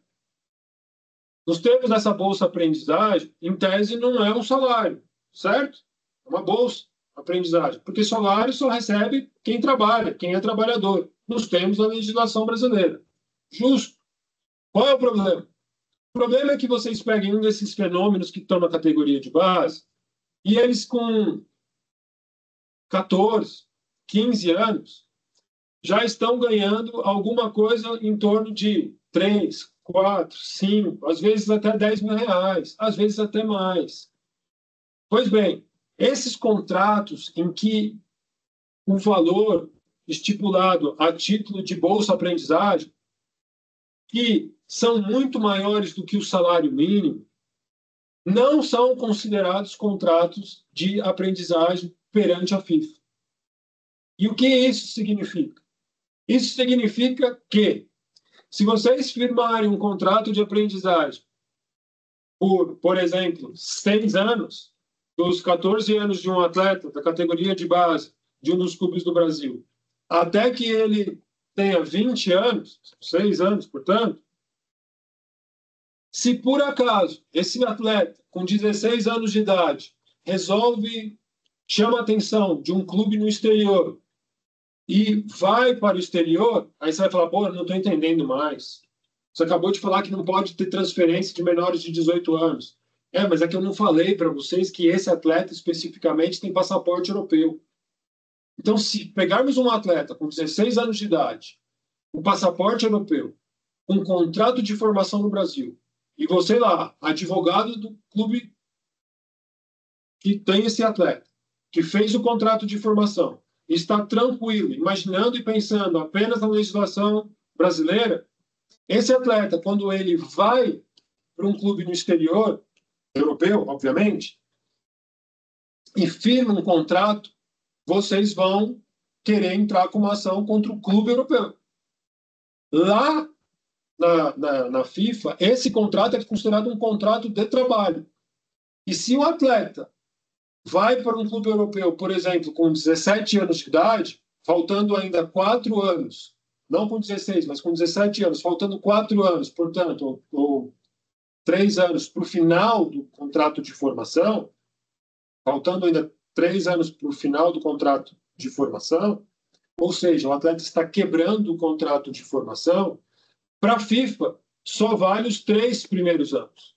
Speaker 3: Nos termos dessa bolsa aprendizagem, em tese não é um salário, certo? É uma bolsa aprendizagem, porque salário só recebe quem trabalha, quem é trabalhador, nos termos da legislação brasileira. Justo. Qual é o problema? O problema é que vocês peguem um desses fenômenos que estão na categoria de base e eles com 14, 15 anos já estão ganhando alguma coisa em torno de 3, 4, 5, às vezes até 10 mil reais, às vezes até mais. Pois bem, esses contratos em que o valor estipulado a título de bolsa-aprendizagem, que são muito maiores do que o salário mínimo, não são considerados contratos de aprendizagem perante a FIFA. E o que isso significa? Isso significa que, se vocês firmarem um contrato de aprendizagem por exemplo, 6 anos, dos 14 anos de um atleta da categoria de base de um dos clubes do Brasil, até que ele tenha 20 anos, 6 anos, portanto, Se por acaso esse atleta com 16 anos de idade chama a atenção de um clube no exterior e vai para o exterior, aí você vai falar, pô, eu não estou entendendo mais. Você acabou de falar que não pode ter transferência de menores de 18 anos. Mas é que eu não falei para vocês que esse atleta especificamente tem passaporte europeu. Então, se pegarmos um atleta com 16 anos de idade, um passaporte europeu, um contrato de formação no Brasil, e você lá, advogado do clube que tem esse atleta, que fez o contrato de formação, está tranquilo, imaginando e pensando apenas na legislação brasileira, esse atleta, quando ele vai para um clube no exterior, europeu, obviamente, e firma um contrato, vocês vão querer entrar com uma ação contra o clube europeu. Lá na FIFA, esse contrato é considerado um contrato de trabalho. E se o atleta vai para um clube europeu, por exemplo, com 17 anos de idade, faltando ainda 4 anos, não com 16, mas com 17 anos, faltando 4 anos, portanto, ou 3 anos para o final do contrato de formação, faltando ainda 3 anos para o final do contrato de formação, ou seja, o atleta está quebrando o contrato de formação, para a FIFA só vale os 3 primeiros anos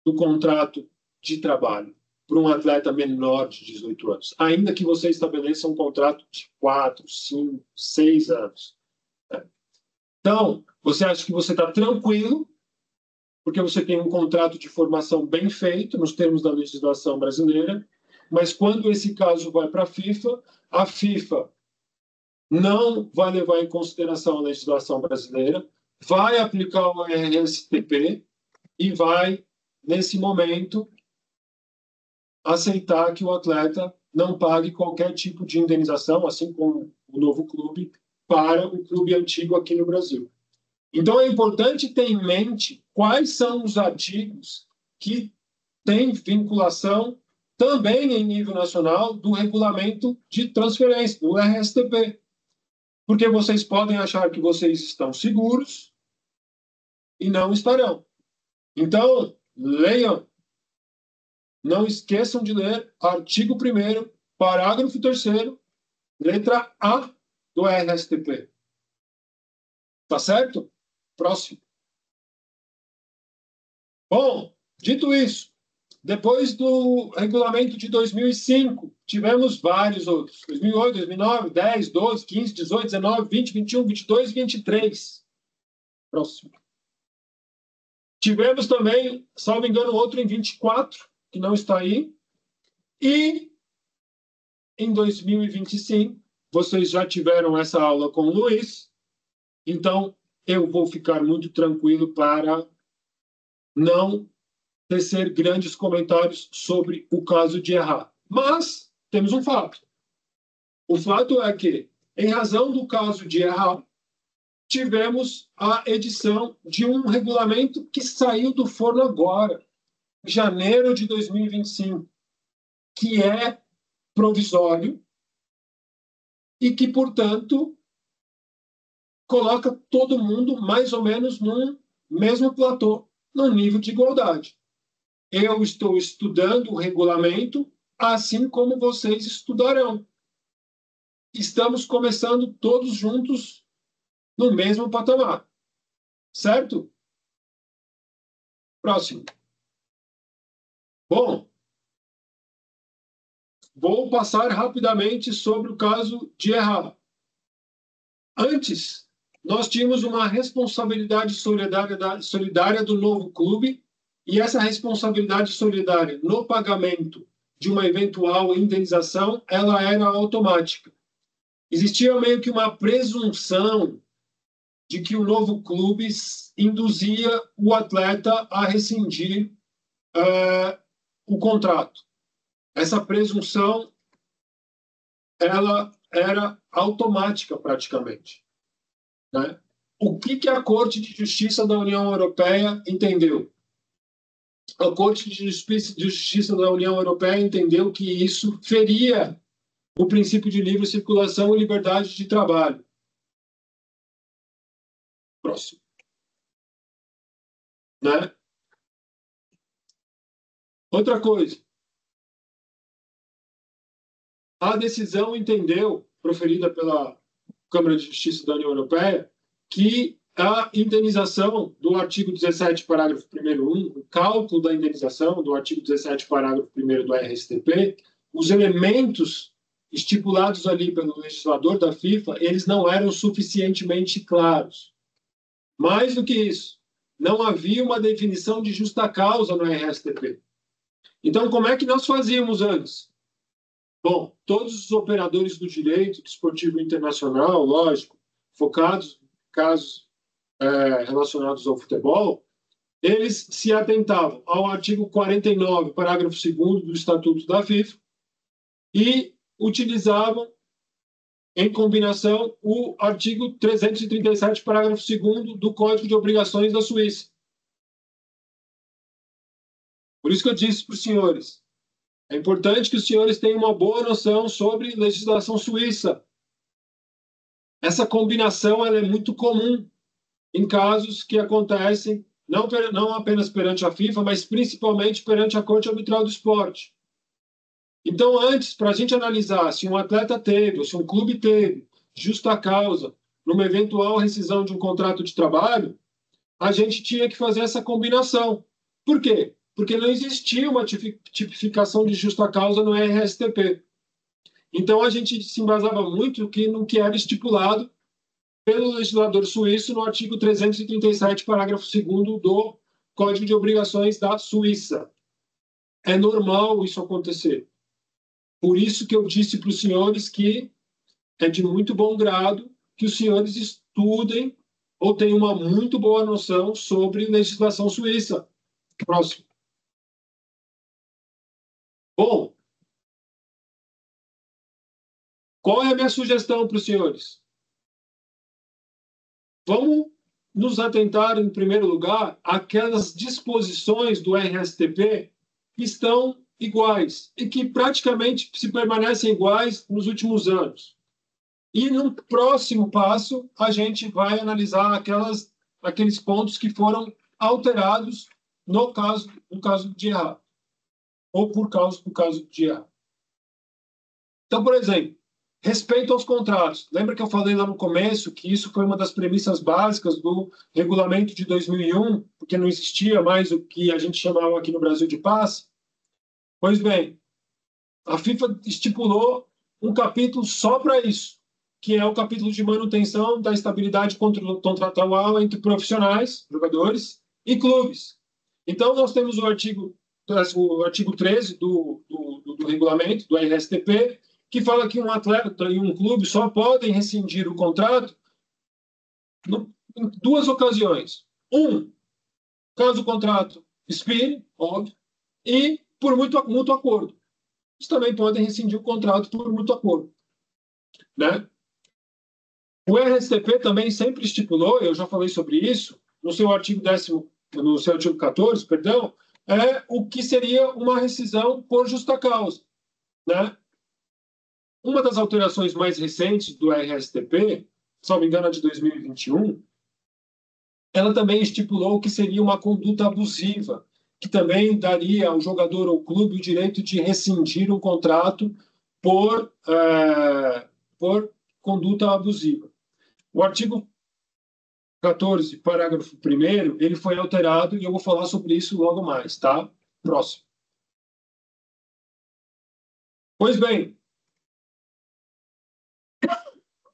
Speaker 3: do contrato de trabalho para um atleta menor de 18 anos, ainda que você estabeleça um contrato de 4, 5, 6 anos. Então, você acha que você está tranquilo, porque você tem um contrato de formação bem feito, nos termos da legislação brasileira, mas quando esse caso vai para a FIFA não vai levar em consideração a legislação brasileira, vai aplicar o RSTP e vai, nesse momento, aceitar que o atleta não pague qualquer tipo de indenização, assim como o novo clube, para o clube antigo aqui no Brasil. Então, é importante ter em mente quais são os artigos que têm vinculação também em nível nacional do regulamento de transferência, do RSTP. Porque vocês podem achar que vocês estão seguros e não estarão. Então, leiam. Não esqueçam de ler artigo 1º, parágrafo 3º, letra A do RSTP. Tá certo? Próximo. Bom, dito isso, depois do regulamento de 2005, tivemos vários outros. 2008, 2009, 10, 12, 15, 18, 19, 20, 21, 22 e 23. Próximo. Tivemos também, salvo engano, outro em 24, que não está aí. E em 2025, vocês já tiveram essa aula com o Luiz, então eu vou ficar muito tranquilo para não tecer grandes comentários sobre o caso de errar. Mas temos um fato. O fato é que, em razão do caso de errar, tivemos a edição de um regulamento que saiu do forno agora, em janeiro de 2025, que é provisório e que, portanto, coloca todo mundo mais ou menos no mesmo platô, no nível de igualdade. Eu estou estudando o regulamento, assim como vocês estudarão. Estamos começando todos juntos no mesmo patamar. Certo? Próximo. Bom, vou passar rapidamente sobre o caso de errar. Antes, nós tínhamos uma responsabilidade solidária do novo clube, e essa responsabilidade solidária no pagamento de uma eventual indenização, ela era automática. Existia meio que uma presunção de que o novo clube induzia o atleta a rescindir o contrato. Essa presunção, ela era automática praticamente, né? O que a Corte de Justiça da União Europeia entendeu? A Corte de Justiça da União Europeia entendeu que isso feria o princípio de livre circulação e liberdade de trabalho. Próximo. Né? Outra coisa, a decisão entendeu, proferida pela Câmara de Justiça da União Europeia, que a indenização do artigo 17, parágrafo 1º, o cálculo da indenização do artigo 17, parágrafo 1º do RSTP, os elementos estipulados ali pelo legislador da FIFA, eles não eram suficientemente claros. Mais do que isso, não havia uma definição de justa causa no RSTP. Então, como é que nós fazíamos antes? Bom, todos os operadores do direito desportivo internacional, lógico, focados em casos relacionados ao futebol, eles se atentavam ao artigo 49, parágrafo 2º do Estatuto da FIFA e utilizavam, em combinação, o artigo 337, parágrafo 2º do Código de Obrigações da Suíça. Por isso que eu disse para os senhores, é importante que os senhores tenham uma boa noção sobre legislação suíça. Essa combinação ela é muito comum em casos que acontecem não apenas perante a FIFA, mas principalmente perante a Corte Arbitral do Esporte. Então, antes, para a gente analisar se um atleta teve, ou se um clube teve, justa causa, numa eventual rescisão de um contrato de trabalho, a gente tinha que fazer essa combinação. Por quê? Porque não existia uma tipificação de justa causa no RSTP. Então, a gente se embasava muito no que era estipulado pelo legislador suíço no artigo 337, parágrafo 2º do Código de Obrigações da Suíça. É normal isso acontecer. Por isso que eu disse para os senhores que é de muito bom grado que os senhores estudem ou tenham uma muito boa noção sobre legislação suíça. Próximo. Bom, qual é a minha sugestão para os senhores? Vamos nos atentar, em primeiro lugar, àquelas disposições do RSTP que estão iguais e que praticamente se permanecem iguais nos últimos anos. E no próximo passo, a gente vai analisar aqueles pontos que foram alterados no caso de errar, ou por causa do caso de errar. Então, por exemplo, respeito aos contratos. Lembra que eu falei lá no começo que isso foi uma das premissas básicas do regulamento de 2001, porque não existia mais o que a gente chamava aqui no Brasil de passe? Pois bem, a FIFA estipulou um capítulo só para isso, que é o capítulo de manutenção da estabilidade contratual entre profissionais, jogadores, e clubes. Então, nós temos o artigo 13 do regulamento, do RSTP, que fala que um atleta e um clube só podem rescindir o contrato em duas ocasiões. Caso o contrato expire, óbvio, e por mútuo acordo. Eles também podem rescindir o contrato por mútuo acordo. Né? O RSTP também sempre estipulou, eu já falei sobre isso, no seu artigo 14, o que seria uma rescisão por justa causa. Né? Uma das alterações mais recentes do RSTP, se não me engano, a de 2021, ela também estipulou que seria uma conduta abusiva, que também daria ao jogador ou clube o direito de rescindir um contrato por conduta abusiva. O artigo 14, parágrafo 1º, ele foi alterado e eu vou falar sobre isso logo mais, tá? Próximo. Pois bem,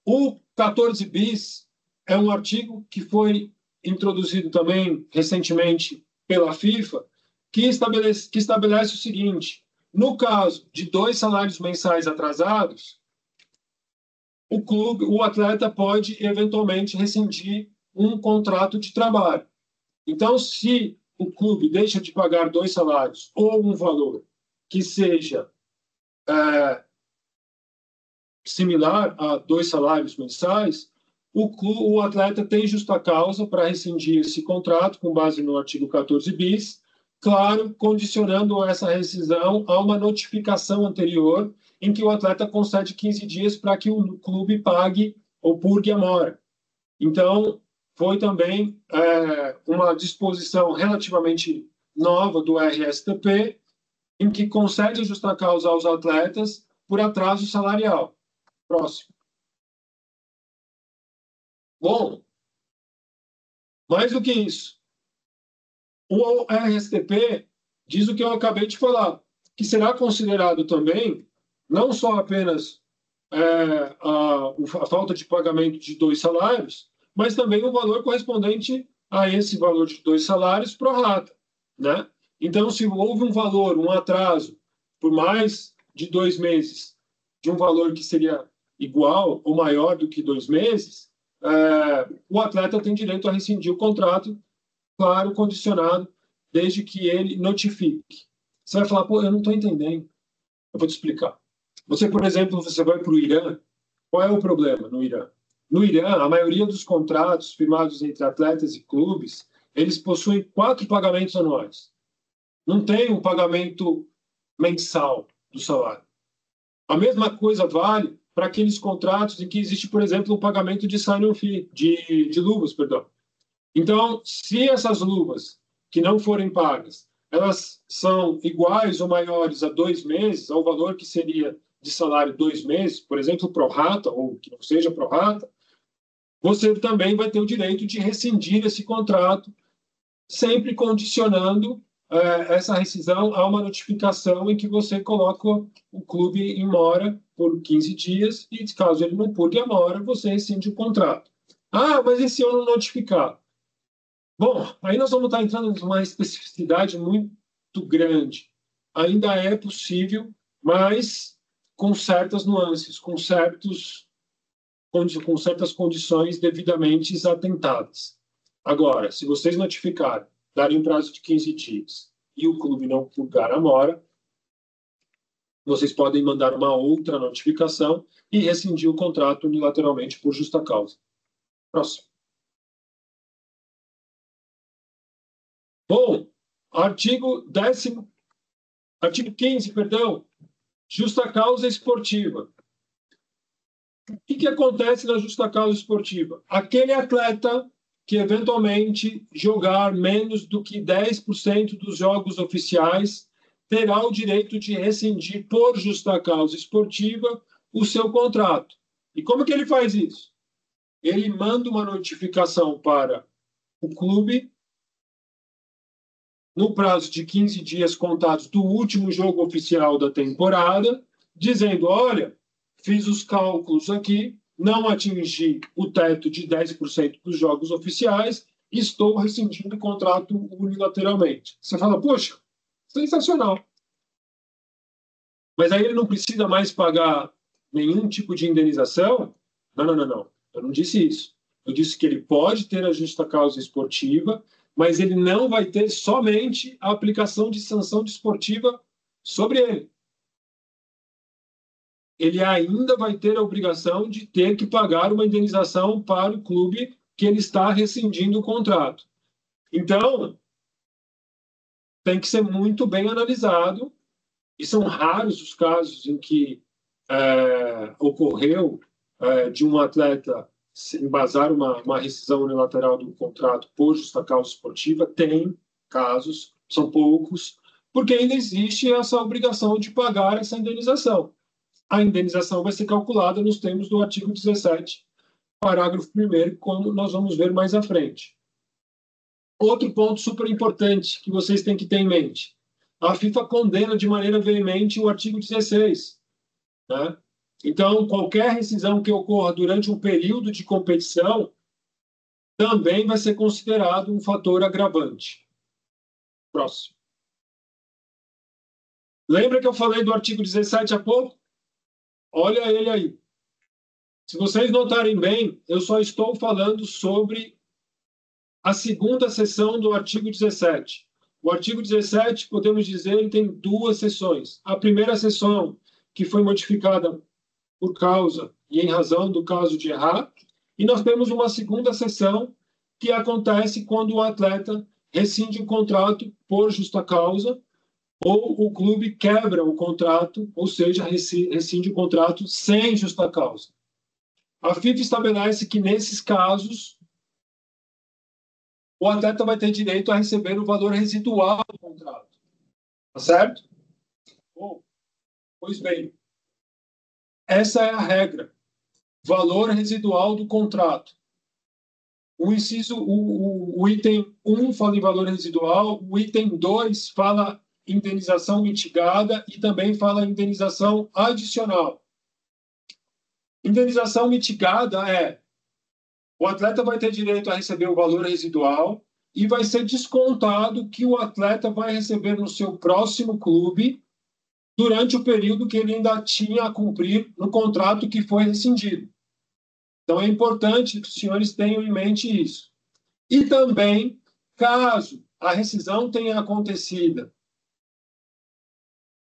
Speaker 3: o 14 bis é um artigo que foi introduzido também recentemente pela FIFA, que estabelece o seguinte: no caso de 2 salários mensais atrasados, o atleta pode eventualmente rescindir um contrato de trabalho. Então, se o clube deixa de pagar 2 salários ou um valor que seja similar a 2 salários mensais, o atleta tem justa causa para rescindir esse contrato com base no artigo 14 bis, claro, condicionando essa rescisão a uma notificação anterior em que o atleta concede 15 dias para que o clube pague ou purgue a mora. Então, foi também uma disposição relativamente nova do RSTP em que concede justa causa aos atletas por atraso salarial. Próximo. Bom, mais do que isso, o RSTP diz o que eu acabei de falar, que será considerado também não só apenas a falta de pagamento de 2 salários, mas também o valor correspondente a esse valor de 2 salários pro rata, né? Então, se houve um valor, um atraso por mais de 2 meses, de um valor que seria igual ou maior do que 2 meses, o atleta tem direito a rescindir o contrato, claro, condicionado, desde que ele notifique. Você vai falar, pô, eu não estou entendendo. Eu vou te explicar. Você, por exemplo, você vai para o Irã. Qual é o problema no Irã? No Irã, a maioria dos contratos firmados entre atletas e clubes, eles possuem 4 pagamentos anuais. Não tem um pagamento mensal do salário. A mesma coisa vale para aqueles contratos em que existe, por exemplo, um pagamento de sign-on fee, de luvas, perdão. Então, se essas luvas que não forem pagas, elas são iguais ou maiores a 2 meses, ao valor que seria de salário 2 meses, por exemplo, pro rata, ou que não seja pro rata, você também vai ter o direito de rescindir esse contrato, sempre condicionando essa rescisão a uma notificação em que você coloca o clube em mora por 15 dias e, caso ele não purgue a mora, você rescinde o contrato. Ah, mas e se eu não notificar? Bom, aí nós vamos estar entrando numa especificidade muito grande. Ainda é possível, mas com certas nuances, com certas condições devidamente atentadas. Agora, se vocês notificarem, darem um prazo de 15 dias e o clube não purgar a mora, vocês podem mandar uma outra notificação e rescindir o contrato unilateralmente por justa causa. Próximo. Bom, artigo 15, perdão, justa causa esportiva. O que acontece na justa causa esportiva? Aquele atleta que eventualmente jogar menos do que 10% dos jogos oficiais terá o direito de rescindir por justa causa esportiva o seu contrato. E como que ele faz isso? Ele manda uma notificação para o clube no prazo de 15 dias contados do último jogo oficial da temporada, dizendo, olha, fiz os cálculos aqui, não atingi o teto de 10% dos jogos oficiais, estou rescindindo o contrato unilateralmente. Você fala, poxa, sensacional. Mas aí ele não precisa mais pagar nenhum tipo de indenização? Não. Eu não disse isso. Eu disse que ele pode ter a justa causa esportiva, mas ele não vai ter somente a aplicação de sanção desportiva sobre ele. Ele ainda vai ter a obrigação de ter que pagar uma indenização para o clube que ele está rescindindo o contrato. Então, tem que ser muito bem analisado, e são raros os casos em que ocorreu de um atleta embasar uma rescisão unilateral do contrato por justa causa esportiva. Tem casos, são poucos, porque ainda existe essa obrigação de pagar essa indenização. A indenização vai ser calculada nos termos do artigo 17, parágrafo 1º, como nós vamos ver mais à frente. Outro ponto super importante que vocês têm que ter em mente. A FIFA condena de maneira veemente o artigo 16, né? Então, qualquer rescisão que ocorra durante um período de competição também vai ser considerado um fator agravante. Próximo. Lembra que eu falei do artigo 17 há pouco? Olha ele aí. Se vocês notarem bem, eu só estou falando sobre a segunda seção do artigo 17. O artigo 17, podemos dizer, tem 2 seções. A primeira seção, que foi modificada por causa e em razão do caso de errar, e nós temos uma segunda seção que acontece quando o atleta rescinde o contrato por justa causa ou o clube quebra o contrato, ou seja, rescinde o contrato sem justa causa. A FIFA estabelece que, nesses casos, o atleta vai ter direito a receber o valor residual do contrato. Tá certo? Bom, pois bem, essa é a regra. Valor residual do contrato. O item 1 fala em valor residual, o item 2 fala indenização mitigada e também fala indenização adicional. Indenização mitigada é: o atleta vai ter direito a receber o valor residual e vai ser descontado que o atleta vai receber no seu próximo clube durante o período que ele ainda tinha a cumprir no contrato que foi rescindido. Então, é importante que os senhores tenham em mente isso. E também, caso a rescisão tenha acontecido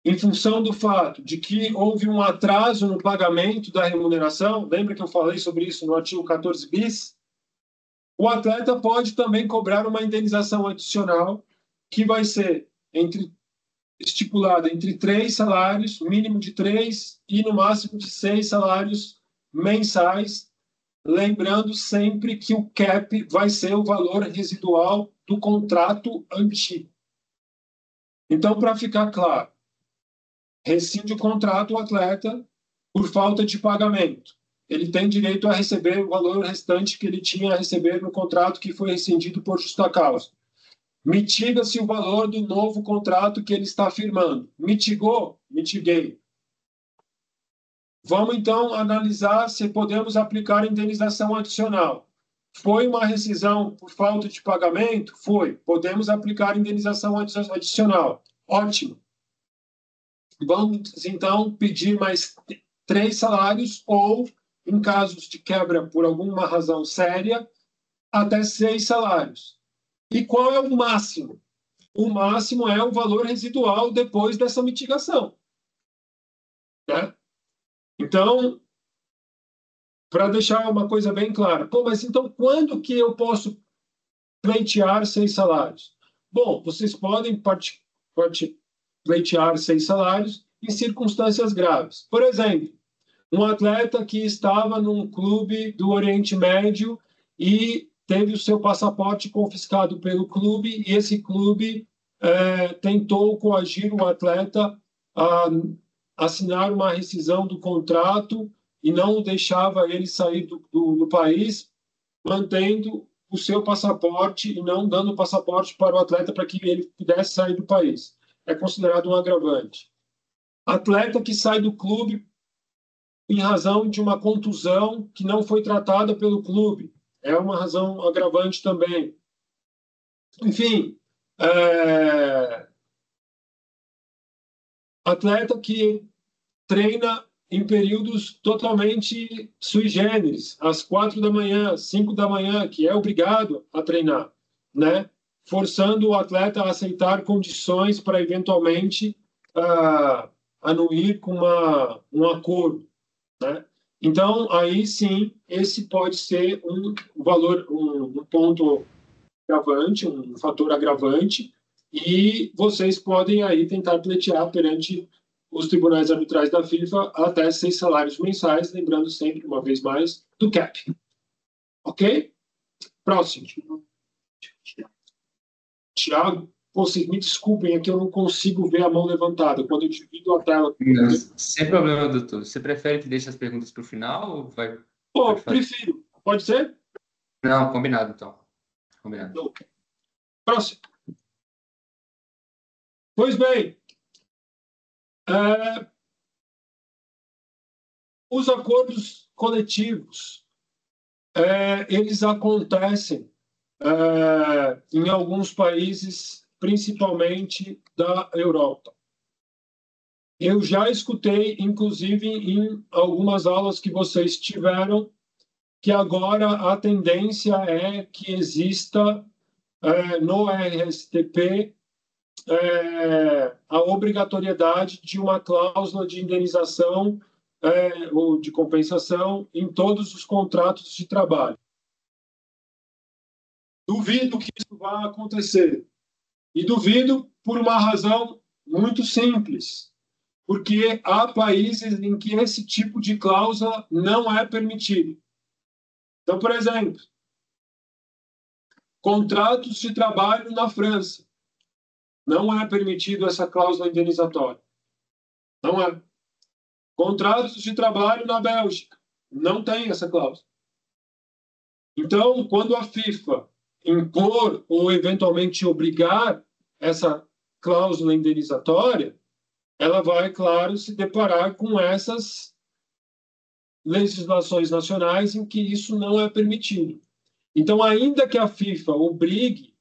Speaker 3: em função do fato de que houve um atraso no pagamento da remuneração, lembra que eu falei sobre isso no artigo 14 bis? O atleta pode também cobrar uma indenização adicional que vai ser estipulada entre 3 salários, mínimo de 3 e no máximo de 6 salários mensais, lembrando sempre que o cap vai ser o valor residual do contrato antigo. Então, para ficar claro, rescinde o contrato o atleta por falta de pagamento. Ele tem direito a receber o valor restante que ele tinha a receber no contrato que foi rescindido por justa causa. Mitiga-se o valor do novo contrato que ele está firmando. Mitigou? Mitiguei. Vamos, então, analisar se podemos aplicar indenização adicional. Foi uma rescisão por falta de pagamento? Foi. Podemos aplicar indenização adicional. Ótimo. Vamos, então, pedir mais 3 salários ou, em casos de quebra por alguma razão séria, até 6 salários. E qual é o máximo? O máximo é o valor residual depois dessa mitigação. Né? Então, para deixar uma coisa bem clara, mas então quando que eu posso pleitear 6 salários? Bom, vocês podem pleitear 6 salários em circunstâncias graves. Por exemplo, um atleta que estava num clube do Oriente Médio e teve o seu passaporte confiscado pelo clube e esse clube tentou coagir o atleta a assinar uma rescisão do contrato e não deixava ele sair do país, mantendo o seu passaporte e não dando o passaporte para o atleta para que ele pudesse sair do país. É considerado um agravante. Atleta que sai do clube em razão de uma contusão que não foi tratada pelo clube. É uma razão agravante também. Enfim, atleta que treina em períodos totalmente sui generis, às 4 da manhã, às 5 da manhã, que é obrigado a treinar, né? Forçando o atleta a aceitar condições para eventualmente anuir com um acordo, né? Então, aí sim, esse pode ser um valor, um ponto agravante, um fator agravante, e vocês podem aí tentar pleitear perante os tribunais arbitrais da FIFA até 6 salários mensais, lembrando sempre, uma vez mais, do CAP. Ok? Próximo. Tiago, vocês me desculpem, é que eu não consigo ver a mão levantada. Quando eu divido a tela...
Speaker 2: Não, sem problema, doutor. Você prefere que deixe as perguntas para o final ou vai...
Speaker 3: prefiro. Pode ser?
Speaker 2: Não, combinado, então. Combinado.
Speaker 3: Então, próximo. Pois bem, os acordos coletivos, eles acontecem em alguns países, principalmente da Europa. Eu já escutei, inclusive, em algumas aulas que vocês tiveram, que agora a tendência é que exista no RSTP a obrigatoriedade de uma cláusula de indenização ou de compensação em todos os contratos de trabalho. Duvido que isso vá acontecer. E duvido por uma razão muito simples. Porque há países em que esse tipo de cláusula não é permitido. Então, por exemplo, contratos de trabalho na França. Não é permitido essa cláusula indenizatória. Não é. Contratos de trabalho na Bélgica. Não tem essa cláusula. Então, quando a FIFA impor ou eventualmente obrigar essa cláusula indenizatória, ela vai, claro, se deparar com essas legislações nacionais em que isso não é permitido. Então, ainda que a FIFA obrigue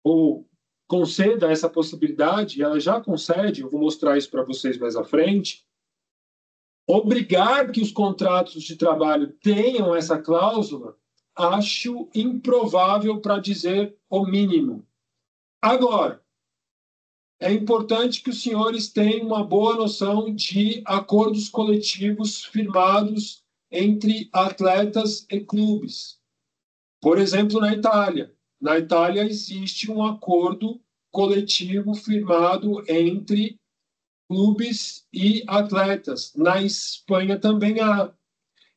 Speaker 3: ou conceda essa possibilidade, ela já concede, eu vou mostrar isso para vocês mais à frente, obrigar que os contratos de trabalho tenham essa cláusula, acho improvável, para dizer o mínimo. Agora, é importante que os senhores tenham uma boa noção de acordos coletivos firmados entre atletas e clubes. Por exemplo, na Itália. Na Itália existe um acordo coletivo firmado entre clubes e atletas. Na Espanha também há.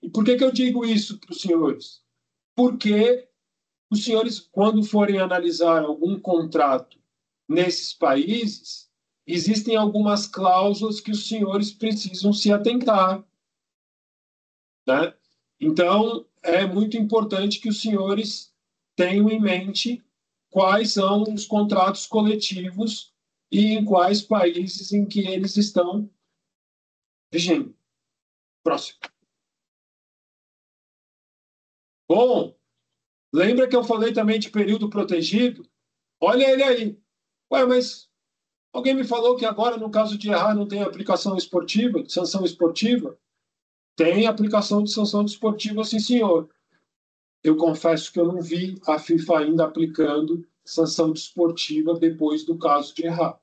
Speaker 3: E por que eu digo isso para os senhores? Porque os senhores, quando forem analisar algum contrato nesses países, existem algumas cláusulas que os senhores precisam se atentar, né? Então, é muito importante que os senhores tenham em mente quais são os contratos coletivos e em quais países em que eles estão vigentes. Próximo. Bom, lembra que eu falei também de período protegido? Olha ele aí. Ué, mas alguém me falou que agora, no caso de errar, não tem aplicação esportiva, sanção esportiva? Tem aplicação de sanção esportiva, sim, senhor. Eu confesso que eu não vi a FIFA ainda aplicando sanção desportiva depois do caso de errar.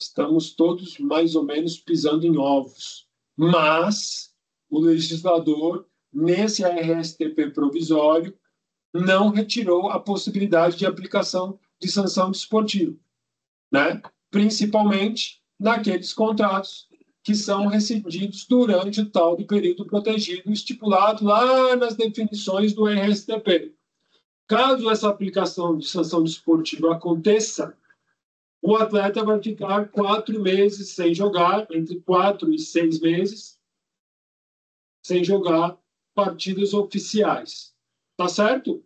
Speaker 3: Estamos todos mais ou menos pisando em ovos. Mas o legislador, nesse RSTP provisório, não retirou a possibilidade de aplicação de sanção desportiva, né? Principalmente naqueles contratos que são rescindidos durante o tal do período protegido estipulado lá nas definições do RSTP. Caso essa aplicação de sanção desportiva aconteça, o atleta vai ficar 4 meses sem jogar, entre 4 e 6 meses, sem jogar partidas oficiais. Tá certo?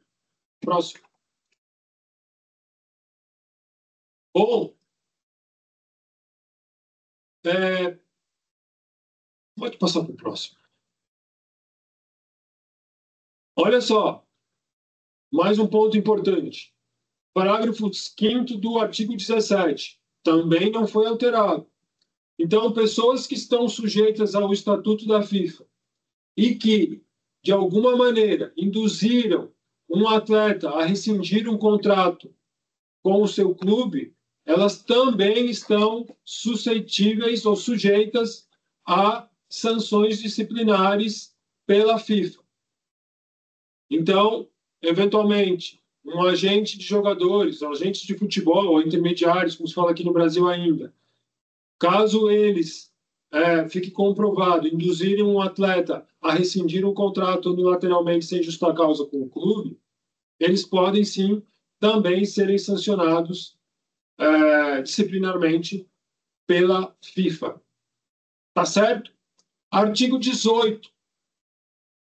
Speaker 3: Próximo. Bom, pode passar para o próximo. Olha só, mais um ponto importante. Parágrafo 5º do artigo 17 também não foi alterado. Então, pessoas que estão sujeitas ao Estatuto da FIFA e que, de alguma maneira, induziram um atleta a rescindir um contrato com o seu clube, elas também estão suscetíveis ou sujeitas a sanções disciplinares pela FIFA. Então, eventualmente, um agente de jogadores, agentes de futebol, ou intermediários, como se fala aqui no Brasil ainda, caso eles fique comprovado, induzirem um atleta a rescindir um contrato unilateralmente sem justa causa com o clube, eles podem sim também serem sancionados disciplinarmente pela FIFA. Tá certo? Artigo 18.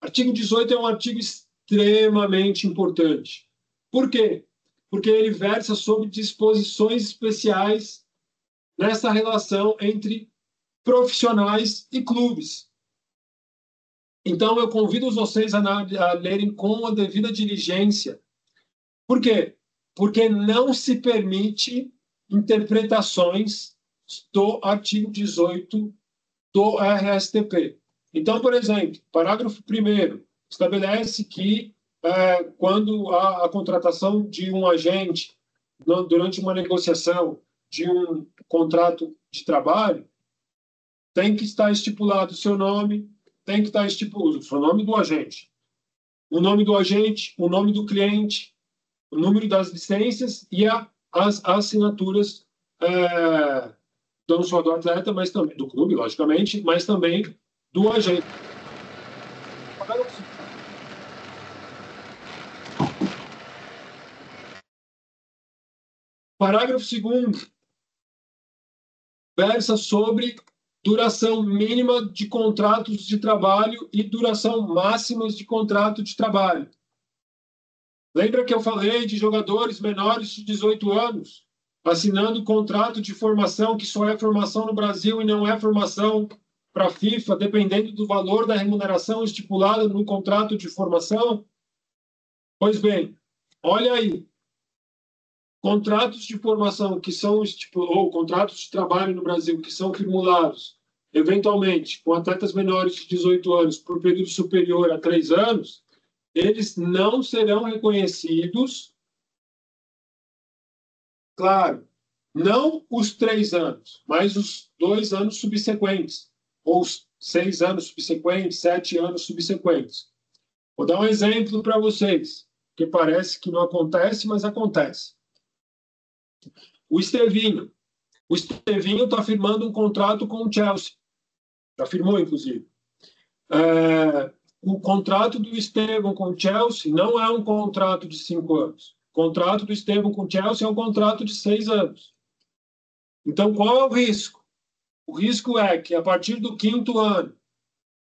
Speaker 3: Artigo 18 é um artigo extremamente importante. Por quê? Porque ele versa sobre disposições especiais nessa relação entre profissionais e clubes. Então, eu convido vocês a lerem com a devida diligência. Por quê? Porque não se permite interpretações do artigo 18 do RSTP. Então, por exemplo, parágrafo 1º estabelece que quando a contratação de um agente durante uma negociação de um contrato de trabalho, tem que estar estipulado o seu nome, tem que estar estipulado o nome do agente, o nome do cliente, o número das licenças e as assinaturas não só do atleta, mas também do clube, logicamente, mas também do agente. Parágrafo 2º versa sobre duração mínima de contratos de trabalho e duração máxima de contrato de trabalho. Lembra que eu falei de jogadores menores de 18 anos assinando contrato de formação, que só é formação no Brasil e não é formação para a FIFA, dependendo do valor da remuneração estipulada no contrato de formação? Pois bem, olha aí, contratos de formação que são ou contratos de trabalho no Brasil que são formulados, eventualmente, com atletas menores de 18 anos por período superior a 3 anos, eles não serão reconhecidos, claro, não os 3 anos, mas os 2 anos subsequentes, ou os 6 anos subsequentes, 7 anos subsequentes. Vou dar um exemplo para vocês, que parece que não acontece, mas acontece. O Estevinho está firmando um contrato com o Chelsea. Já firmou, inclusive. O contrato do Estevão com o Chelsea não é um contrato de 5 anos. O contrato do Estevão com o Chelsea é um contrato de 6 anos. Então, qual é o risco? O risco é que, a partir do 5º ano,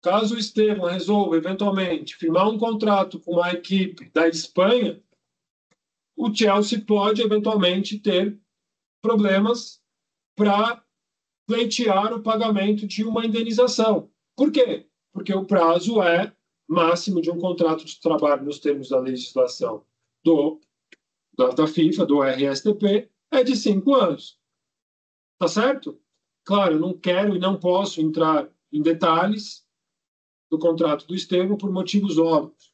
Speaker 3: caso o Estevão resolva, eventualmente, firmar um contrato com uma equipe da Espanha, o Chelsea pode, eventualmente, ter problemas para pleitear o pagamento de uma indenização. Por quê? Porque o prazo é máximo de um contrato de trabalho nos termos da legislação da FIFA, do RSTP, é de 5 anos. Tá certo? Claro, eu não quero e não posso entrar em detalhes do contrato do Estevão por motivos óbvios,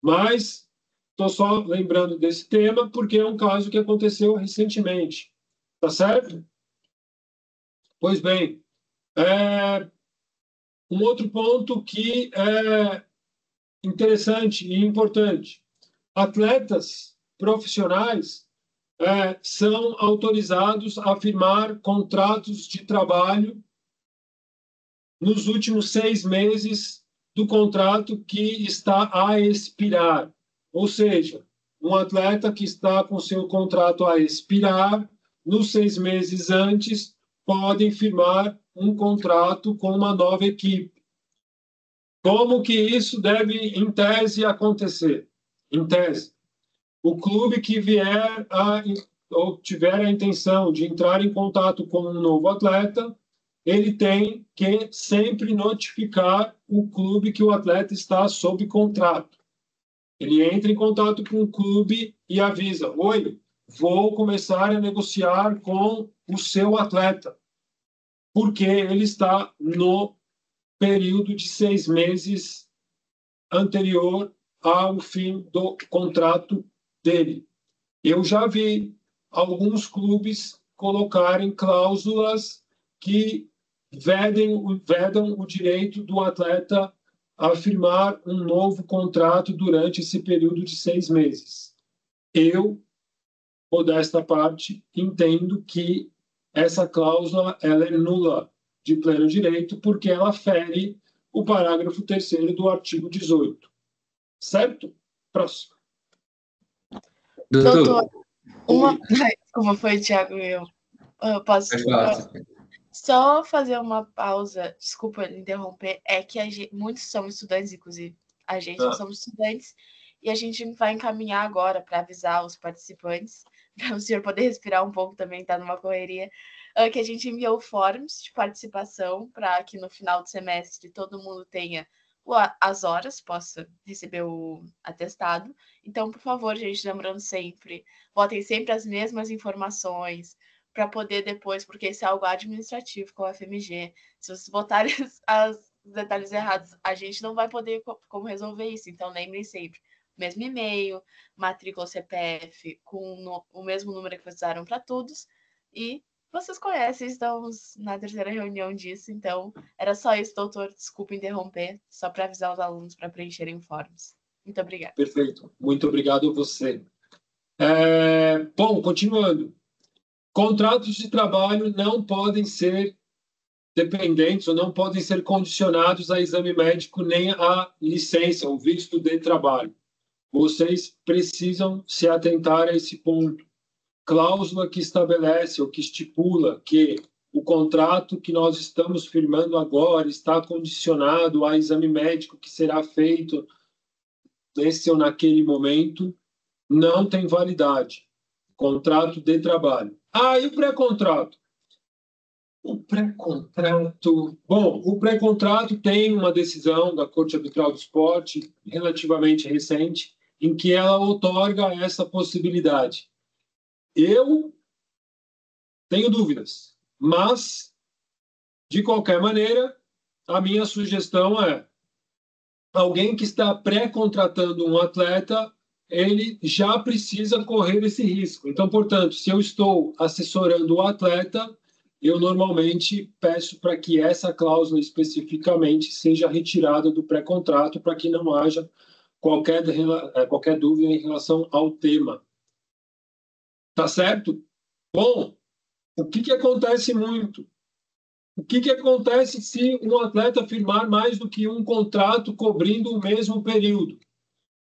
Speaker 3: mas estou só lembrando desse tema porque é um caso que aconteceu recentemente. Tá certo? Pois bem, um outro ponto que é interessante e importante. Atletas profissionais são autorizados a firmar contratos de trabalho nos últimos 6 meses do contrato que está a expirar. Ou seja, um atleta que está com seu contrato a expirar, nos 6 meses antes, podem firmar um contrato com uma nova equipe. Como que isso deve, em tese, acontecer? Em tese, o clube que vier ou tiver a intenção de entrar em contato com um novo atleta, ele tem que sempre notificar o clube que o atleta está sob contrato. Ele entra em contato com o clube e avisa: oi, vou começar a negociar com o seu atleta, porque ele está no período de 6 meses anterior ao fim do contrato dele. Eu já vi alguns clubes colocarem cláusulas que vedam o direito do atleta a firmar um novo contrato durante esse período de 6 meses. Eu, modesta parte, entendo que essa cláusula ela é nula de pleno direito porque ela fere o parágrafo 3º do artigo 18. Certo? Próximo.
Speaker 1: Doutor, como foi, Thiago? Eu posso só fazer uma pausa? Desculpa interromper. É que muitos são estudantes, inclusive. A gente somos estudantes e a gente vai encaminhar agora para avisar os participantes, para o senhor poder respirar um pouco também, tá numa correria, que a gente enviou forms de participação para que no final do semestre todo mundo tenha as horas, possa receber o atestado. Então, por favor, gente, lembrando sempre, botem sempre as mesmas informações para poder depois, porque isso é algo administrativo com a FMG. Se vocês botarem os detalhes errados, a gente não vai poder como resolver isso. Então, lembrem sempre, mesmo e-mail, matrícula CPF, com o mesmo número que vocês usaram para todos. E vocês conhecem, estamos na 3ª reunião disso, então era só isso, doutor. Desculpa interromper, só para avisar os alunos para preencherem forms. Muito obrigada.
Speaker 3: Perfeito, muito obrigado a você. Bom, continuando. Contratos de trabalho não podem ser dependentes ou não podem ser condicionados a exame médico nem a licença ou visto de trabalho. Vocês precisam se atentar a esse ponto. Cláusula que estabelece ou que estipula que o contrato que nós estamos firmando agora está condicionado a exame médico que será feito nesse ou naquele momento, não tem validade. Contrato de trabalho. E o pré-contrato? O pré-contrato... Bom, o pré-contrato tem uma decisão da Corte Arbitral do Esporte, relativamente recente, em que ela outorga essa possibilidade. Eu tenho dúvidas, mas, de qualquer maneira, a minha sugestão é: alguém que está pré-contratando um atleta, ele já precisa correr esse risco. Então, portanto, se eu estou assessorando o atleta, eu normalmente peço para que essa cláusula especificamente seja retirada do pré-contrato, para que não haja qualquer dúvida em relação ao tema. Tá certo? Bom, o que acontece muito? O que acontece se um atleta firmar mais do que um contrato cobrindo o mesmo período?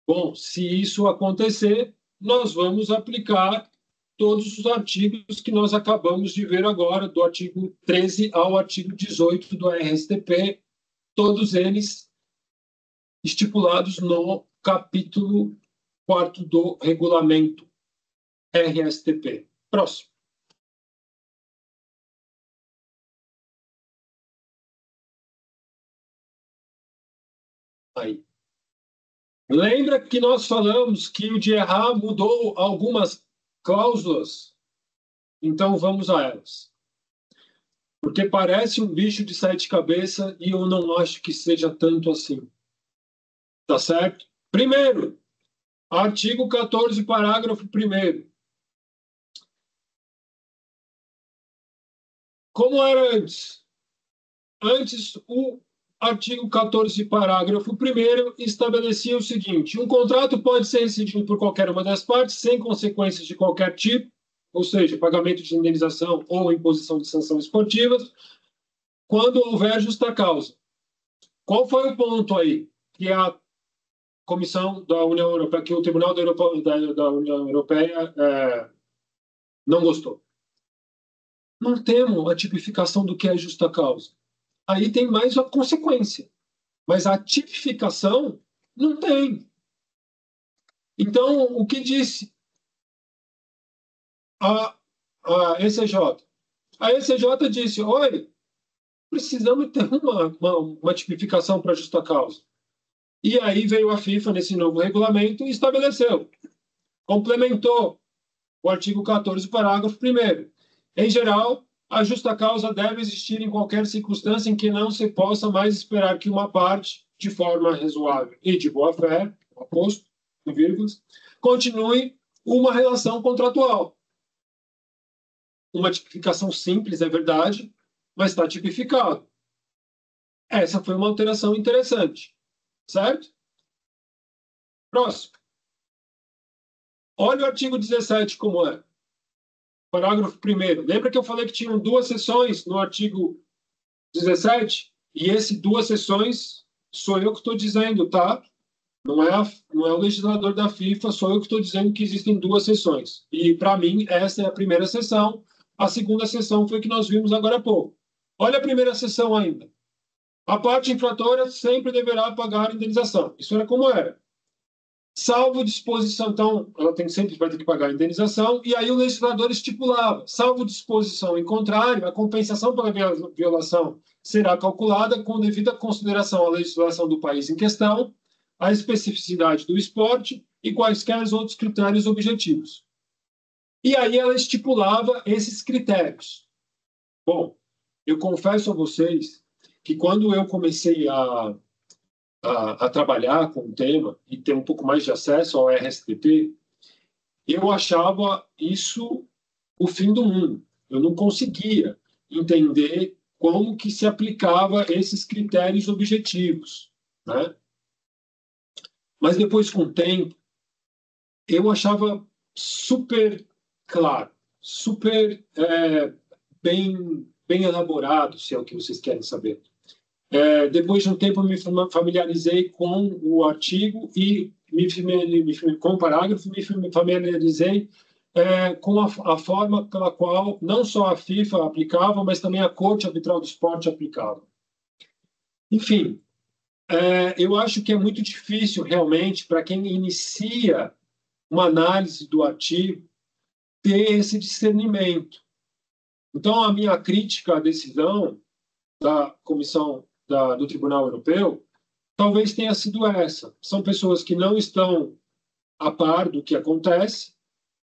Speaker 3: Bom, se isso acontecer, nós vamos aplicar todos os artigos que nós acabamos de ver agora, do artigo 13 ao artigo 18 do RSTP, todos eles estipulados no capítulo 4º do regulamento RSTP. Próximo. Aí. Lembra que nós falamos que o DIERRA mudou algumas cláusulas? Então vamos a elas. Porque parece um bicho de 7 cabeças e eu não acho que seja tanto assim. Tá certo? Primeiro, artigo 14, parágrafo 1º. Como era antes? Antes, o artigo 14, parágrafo 1º, estabelecia o seguinte: um contrato pode ser rescindido por qualquer uma das partes, sem consequências de qualquer tipo, ou seja, pagamento de indenização ou imposição de sanção esportiva, quando houver justa causa. Qual foi o ponto aí que a Comissão da União Europeia, que o Tribunal da União Europeia não gostou? Não temos a tipificação do que é justa causa. Aí tem mais a consequência. Mas a tipificação não tem. Então, o que disse a ECJ? A ECJ disse: olha, precisamos ter uma tipificação para justa causa. E aí veio a FIFA nesse novo regulamento e estabeleceu, complementou o artigo 14, parágrafo 1º. Em geral, a justa causa deve existir em qualquer circunstância em que não se possa mais esperar que uma parte, de forma razoável e de boa-fé, aposto, em vírgulas, continue uma relação contratual. Uma tipificação simples, é verdade, mas está tipificado. Essa foi uma alteração interessante. Certo? Próximo. Olha o artigo 17 como é. Parágrafo 1º. Lembra que eu falei que tinham 2 seções no artigo 17? E esse 2 seções sou eu que estou dizendo, tá? Não é o legislador da FIFA, sou eu que estou dizendo que existem 2 seções. E, para mim, essa é a primeira seção. A segunda seção foi que nós vimos agora há pouco. Olha a primeira seção ainda. A parte infratora sempre deverá pagar a indenização. Isso era como era. Salvo disposição, então, ela sempre vai ter que pagar a indenização, e aí o legislador estipulava: salvo disposição em contrário, a compensação pela violação será calculada com devida consideração à legislação do país em questão, à especificidade do esporte e quaisquer outros critérios objetivos. E aí ela estipulava esses critérios. Bom, eu confesso a vocês que quando eu comecei a trabalhar com o tema e ter um pouco mais de acesso ao RSTP, eu achava isso o fim do mundo. Eu não conseguia entender como que se aplicava esses critérios objetivos, né? Mas depois, com o tempo, eu achava super claro, super bem elaborado, se é o que vocês querem saber. Depois de um tempo, eu me familiarizei com o artigo e com o parágrafo, me familiarizei com a forma pela qual não só a FIFA aplicava, mas também a Corte Arbitral do Esporte aplicava. Enfim, eu acho que é muito difícil, realmente, para quem inicia uma análise do artigo, ter esse discernimento. Então, a minha crítica à decisão da comissão do Tribunal Europeu talvez tenha sido essa. São pessoas que não estão a par do que acontece,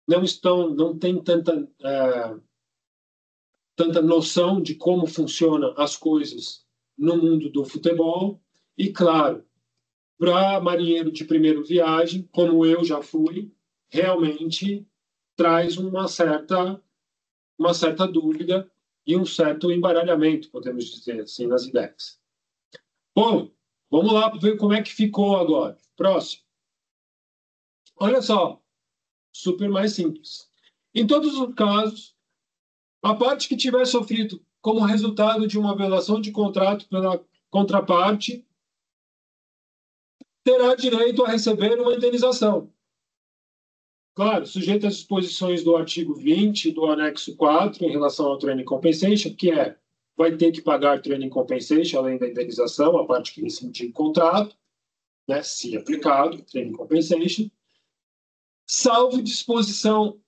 Speaker 3: não têm tanta noção de como funcionam as coisas no mundo do futebol. E, claro, para marinheiro de primeira viagem, como eu já fui, realmente traz uma certa dúvida e um certo embaralhamento, podemos dizer assim, nas ideias. Bom, vamos lá ver como é que ficou agora. Próximo. Olha só, super mais simples. Em todos os casos, a parte que tiver sofrido como resultado de uma violação de contrato pela contraparte terá direito a receber uma indenização. Claro, sujeito às disposições do artigo 20 do anexo 4 em relação ao training compensation, que vai ter que pagar training compensation além da indenização, a parte que rescindir o contrato, né, se aplicado, training compensation, salvo disposição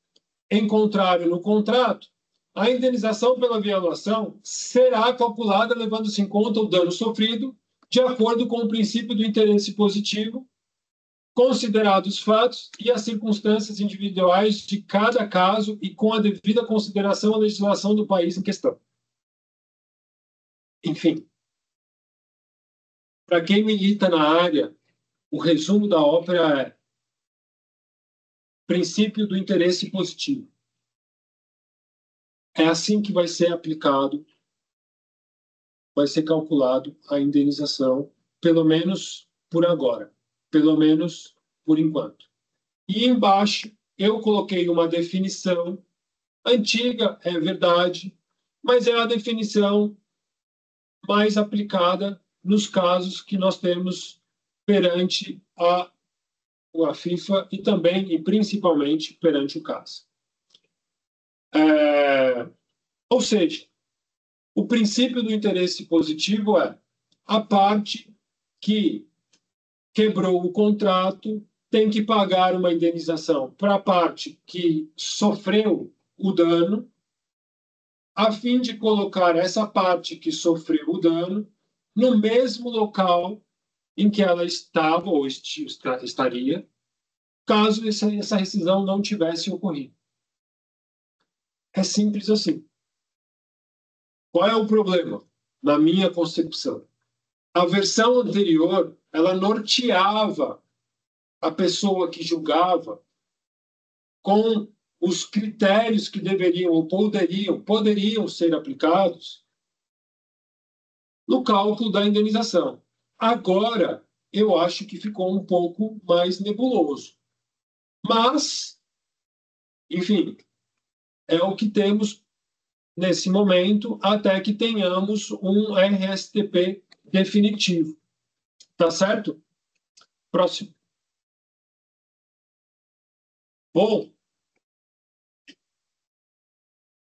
Speaker 3: em contrário no contrato, a indenização pela violação será calculada levando-se em conta o dano sofrido de acordo com o princípio do interesse positivo, considerados os fatos e as circunstâncias individuais de cada caso e com a devida consideração à legislação do país em questão. Enfim, para quem milita na área, o resumo da ópera é princípio do interesse positivo. É assim que vai ser aplicado, vai ser calculado a indenização, pelo menos por agora, pelo menos por enquanto. E embaixo eu coloquei uma definição antiga, é verdade, mas é a definição mais aplicada nos casos que nós temos perante a FIFA e também e principalmente perante o CAS. Ou seja, o princípio do interesse positivo é a parte que quebrou o contrato tem que pagar uma indenização para a parte que sofreu o dano, a fim de colocar essa parte que sofreu o dano no mesmo local em que ela estava ou estaria, caso essa rescisão não tivesse ocorrido. É simples assim. Qual é o problema? Na minha concepção, a versão anterior, ela norteava a pessoa que julgava com os critérios que deveriam ou poderiam ser aplicados no cálculo da indenização. Agora, eu acho que ficou um pouco mais nebuloso. Mas, enfim, é o que temos nesse momento até que tenhamos um RSTP definitivo. Tá certo? Próximo. Bom,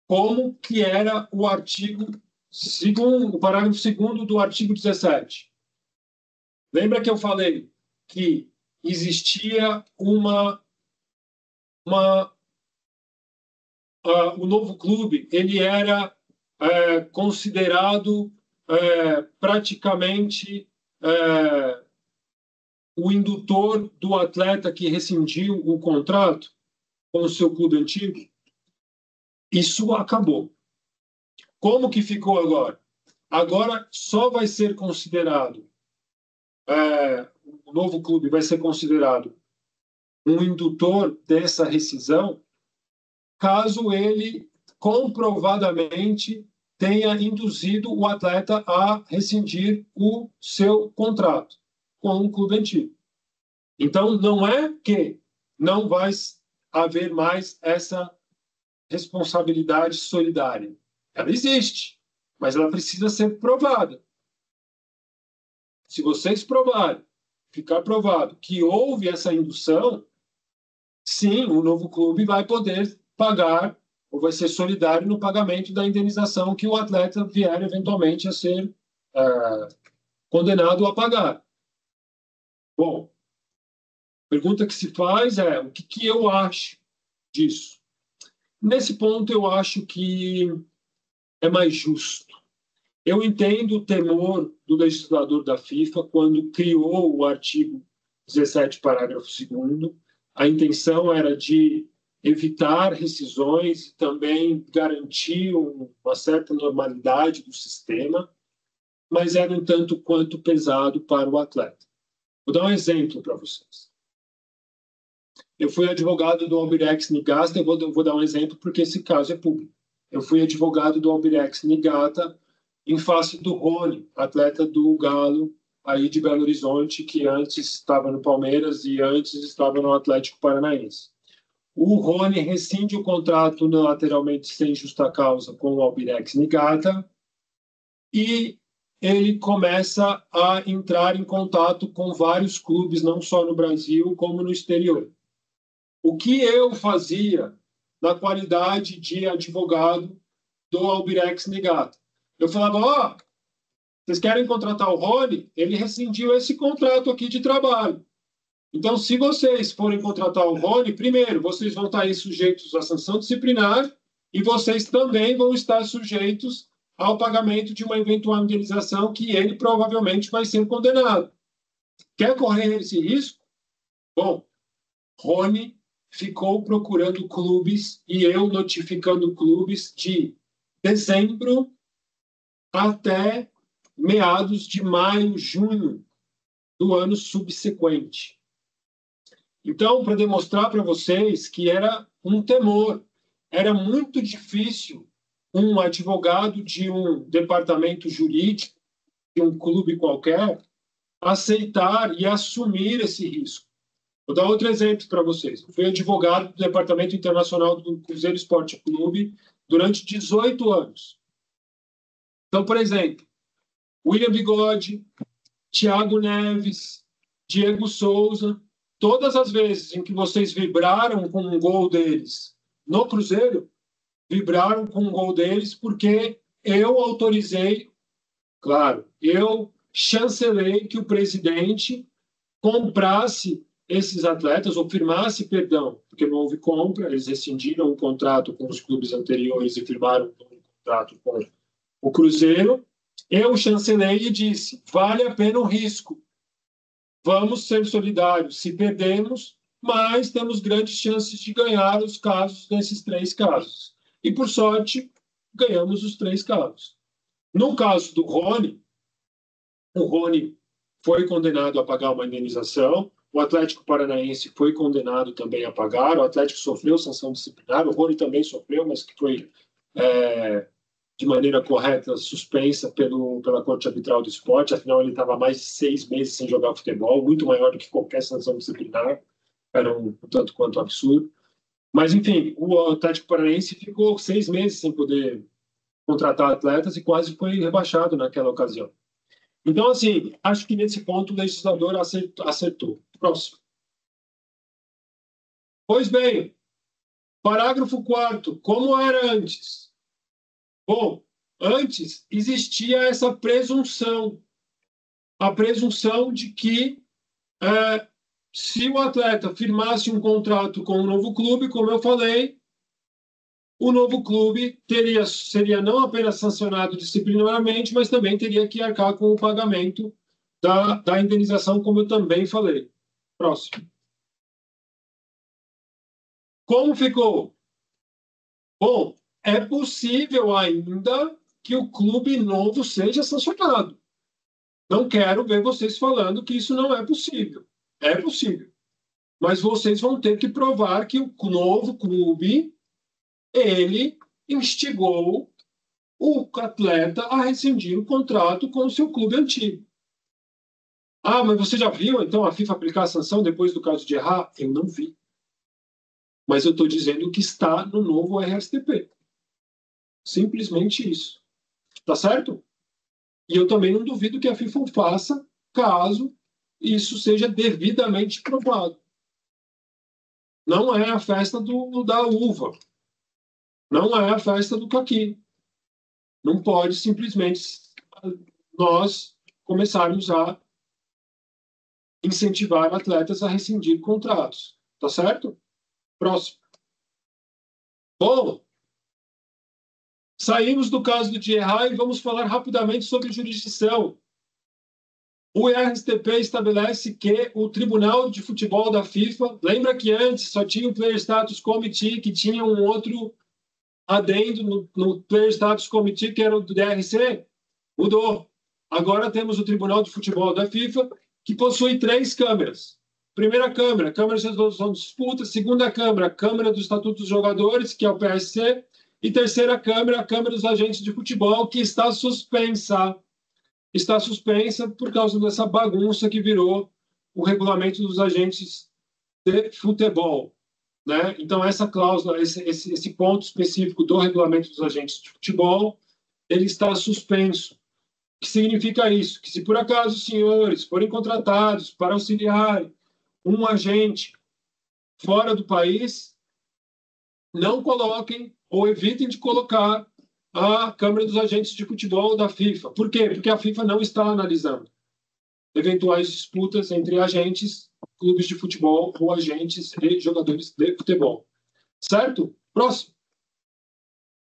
Speaker 3: como que era o o parágrafo 2º do artigo 17? Lembra que eu falei que existia o novo clube, ele era considerado praticamente o indutor do atleta que rescindiu o contrato com o seu clube antigo? Isso acabou. Como que ficou agora? Agora só vai ser considerado, o novo clube vai ser considerado um indutor dessa rescisão caso ele comprovadamente tenha induzido o atleta a rescindir o seu contrato com o clube antigo. Então, não é que não vai haver mais essa responsabilidade solidária. Ela existe, mas ela precisa ser provada. Se vocês provarem, ficar provado que houve essa indução, sim, o novo clube vai poder pagar, ou vai ser solidário no pagamento da indenização que o atleta vier eventualmente a ser condenado a pagar. Bom, a pergunta que se faz é o que eu acho disso? Nesse ponto, eu acho que é mais justo. Eu entendo o temor do legislador da FIFA quando criou o artigo 17, parágrafo 2º. A intenção era de evitar rescisões e também garantir uma certa normalidade do sistema, mas era um tanto quanto pesado para o atleta. Vou dar um exemplo para vocês. Eu fui advogado do Albirex Niigata, eu vou dar um exemplo porque esse caso é público. Eu fui advogado do Albirex Niigata em face do Rony, atleta do Galo, aí de Belo Horizonte, que antes estava no Palmeiras e antes estava no Atlético Paranaense. O Rony rescinde o contrato unilateralmente sem justa causa com o Albirex Niigata e ele começa a entrar em contato com vários clubes, não só no Brasil, como no exterior. O que eu fazia na qualidade de advogado do Albirex Niigata? Eu falava, vocês querem contratar o Rony? Ele rescindiu esse contrato aqui de trabalho. Então, se vocês forem contratar o Rony, primeiro, vocês vão estar aí sujeitos à sanção disciplinar e vocês também vão estar sujeitos ao pagamento de uma eventual indenização que ele provavelmente vai ser condenado. Quer correr esse risco? Bom, Rony ficou procurando clubes e eu notificando clubes de dezembro até meados de maio, junho do ano subsequente. Então, para demonstrar para vocês que era um temor, era muito difícil um advogado de um departamento jurídico, de um clube qualquer, aceitar e assumir esse risco. Vou dar outro exemplo para vocês. Eu fui advogado do Departamento Internacional do Cruzeiro Esporte Clube durante 18 anos. Então, por exemplo, William Bigode, Thiago Neves, Diego Souza, todas as vezes em que vocês vibraram com um gol deles no Cruzeiro, vibraram com um gol deles porque eu autorizei, claro, eu chancelei que o presidente comprasse esses atletas, ou firmasse, perdão, porque não houve compra, eles rescindiram o contrato com os clubes anteriores e firmaram um contrato com o Cruzeiro. Eu chancelei e disse, vale a pena o risco. Vamos ser solidários. Se perdemos, mas temos grandes chances de ganhar os casos nesses 3 casos. E, por sorte, ganhamos os 3 casos. No caso do Rony, o Rony foi condenado a pagar uma indenização, o Atlético Paranaense foi condenado também a pagar, o Atlético sofreu sanção disciplinar, o Rony também sofreu, mas que foi, de maneira correta, suspensa pela Corte Arbitral do Esporte, afinal ele estava mais de 6 meses sem jogar futebol, muito maior do que qualquer sanção disciplinar, era um tanto quanto absurdo. Mas, enfim, o Atlético Paranaense ficou 6 meses sem poder contratar atletas e quase foi rebaixado naquela ocasião. Então, assim, acho que nesse ponto o legislador acertou. Próximo. Pois bem, parágrafo 4º, como era antes? Bom, antes existia essa presunção, a presunção de que se o atleta firmasse um contrato com um novo clube, como eu falei, o novo clube seria não apenas sancionado disciplinarmente, mas também teria que arcar com o pagamento da indenização, como eu também falei. Próximo. Como ficou? Bom, é possível ainda que o clube novo seja sancionado. Não quero ver vocês falando que isso não é possível. É possível. Mas vocês vão ter que provar que o novo clube ele instigou o atleta a rescindir o contrato com o seu clube antigo. Ah, mas você já viu, então, a FIFA aplicar a sanção depois do caso de errar? Eu não vi. Mas eu estou dizendo que está no novo RSTP. Simplesmente isso. Tá certo? E eu também não duvido que a FIFA o faça, caso isso seja devidamente provado. Não é a festa da uva. Não é a festa do caqui. Não pode simplesmente nós começarmos a incentivar atletas a rescindir contratos. Tá certo? Próximo. Bom, saímos do caso do Gerrard e vamos falar rapidamente sobre jurisdição. O RSTP estabelece que o Tribunal de Futebol da FIFA, lembra que antes só tinha o Player Status Committee, que tinha um outro adendo no Player Status Committee, que era o do DRC? Mudou. Agora temos o Tribunal de Futebol da FIFA, que possui 3 câmeras. Primeira câmara, Câmara de Resolução de Disputa. Segunda câmara, Câmara do Estatuto dos Jogadores, que é o PSC. E terceira câmara, a Câmara dos Agentes de Futebol, que está suspensa. Está suspensa por causa dessa bagunça que virou o regulamento dos agentes de futebol. Né? Então, essa cláusula, esse ponto específico do regulamento dos agentes de futebol, ele está suspenso. O que significa isso? Que se por acaso os senhores forem contratados para auxiliar um agente fora do país, não coloquem ou evitem de colocar a Câmara dos Agentes de Futebol da FIFA. Por quê? Porque a FIFA não está analisando eventuais disputas entre agentes, clubes de futebol ou agentes e jogadores de futebol. Certo? Próximo.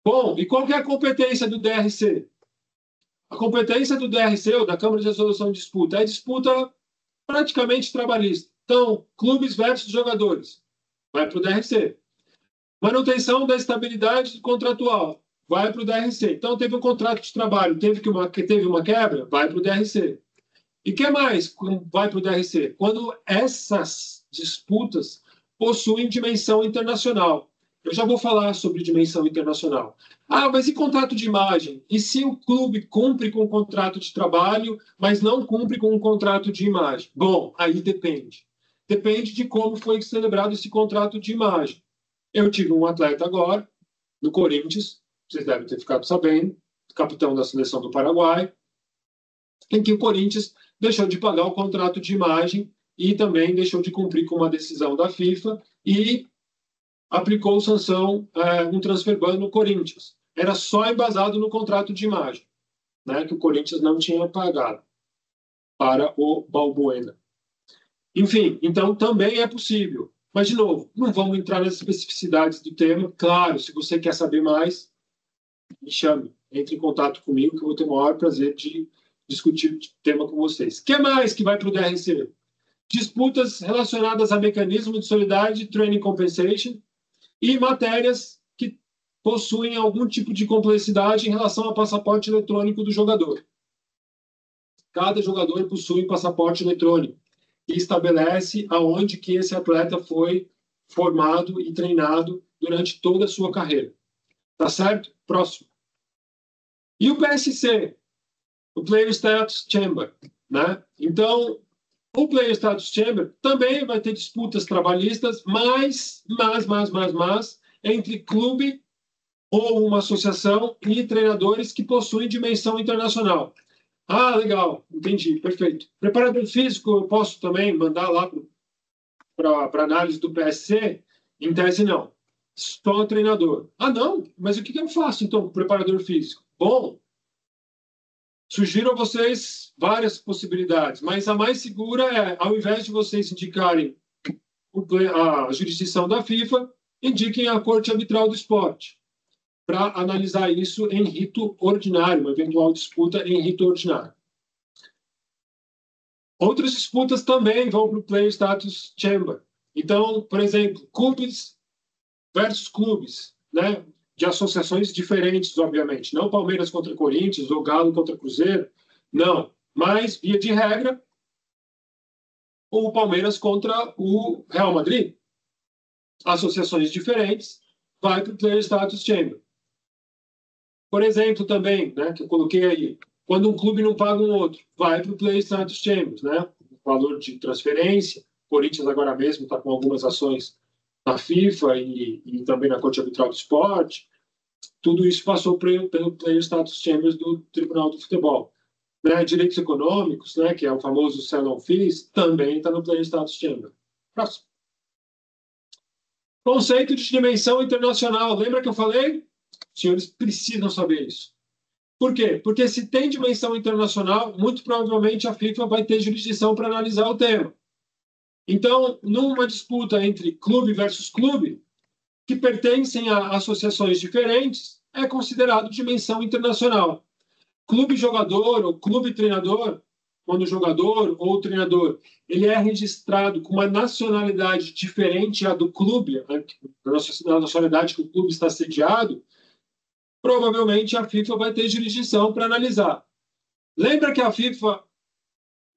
Speaker 3: Bom, e qual que é a competência do DRC? A competência do DRC, ou da Câmara de Resolução de Disputa, é disputa praticamente trabalhista. Então, clubes versus jogadores, vai para o DRC. Manutenção da estabilidade contratual, vai para o DRC. Então, teve um contrato de trabalho, teve uma quebra, vai para o DRC. E o que mais vai para o DRC? Quando essas disputas possuem dimensão internacional. Eu já vou falar sobre dimensão internacional. Ah, mas e contrato de imagem? E se o clube cumpre com o contrato de trabalho, mas não cumpre com o contrato de imagem? Bom, aí depende. Depende de como foi celebrado esse contrato de imagem. Eu tive um atleta agora, no Corinthians, vocês devem ter ficado sabendo, capitão da seleção do Paraguai, em que o Corinthians deixou de pagar o contrato de imagem e também deixou de cumprir com uma decisão da FIFA e aplicou sanção, um transfer ban no Corinthians. Era só embasado no contrato de imagem, né, que o Corinthians não tinha pagado para o Balbuena. Enfim, então também é possível. Mas, de novo, não vamos entrar nas especificidades do tema. Claro, se você quer saber mais, me chame, entre em contato comigo, que eu vou ter o maior prazer de discutir o tema com vocês. O que mais que vai para o DRC? Disputas relacionadas a mecanismo de solidariedade, training compensation, e matérias que possuem algum tipo de complexidade em relação ao passaporte eletrônico do jogador. Cada jogador possui um passaporte eletrônico e estabelece aonde que esse atleta foi formado e treinado durante toda a sua carreira. Tá certo? Próximo. E o PSC, o Player Status Chamber, né? Então, o Player Status Chamber também vai ter disputas trabalhistas, mas entre clube ou uma associação e treinadores que possuem dimensão internacional. Ah, legal, entendi, perfeito. Preparador físico, eu posso também mandar lá para análise do PSC? Em tese, não. Só treinador. Ah, não? Mas o que eu faço, então, com o preparador físico? Bom, sugiro a vocês várias possibilidades, mas a mais segura é, ao invés de vocês indicarem a jurisdição da FIFA, indiquem a Corte Arbitral do Esporte, para analisar isso em rito ordinário, uma eventual disputa em rito ordinário. Outras disputas também vão para o Player Status Chamber. Então, por exemplo, clubes versus clubes, né? De associações diferentes, obviamente. Não Palmeiras contra Corinthians ou Galo contra Cruzeiro, não. Mas, via de regra, o Palmeiras contra o Real Madrid. Associações diferentes, vai para o Player Status Chamber. Por exemplo, também, né, que eu coloquei aí, quando um clube não paga um outro, vai para o Player Status Chamber, né? O valor de transferência. Corinthians agora mesmo está com algumas ações na FIFA e também na Corte Arbitral do Esporte. Tudo isso passou pelo Player Status Chambers do Tribunal do Futebol. Né? Direitos econômicos, né, que é o famoso sell-on fees, também está no Player Status Chamber. Próximo. Conceito de dimensão internacional. Lembra que eu falei? Os senhores precisam saber isso. Por quê? Porque se tem dimensão internacional, muito provavelmente a FIFA vai ter jurisdição para analisar o tema. Então, numa disputa entre clube versus clube, que pertencem a associações diferentes, é considerado dimensão internacional. Clube-jogador ou clube-treinador, quando o jogador ou o treinador ele é registrado com uma nacionalidade diferente à da clube, da nacionalidade que o clube está sediado, provavelmente a FIFA vai ter jurisdição para analisar. Lembra que a FIFA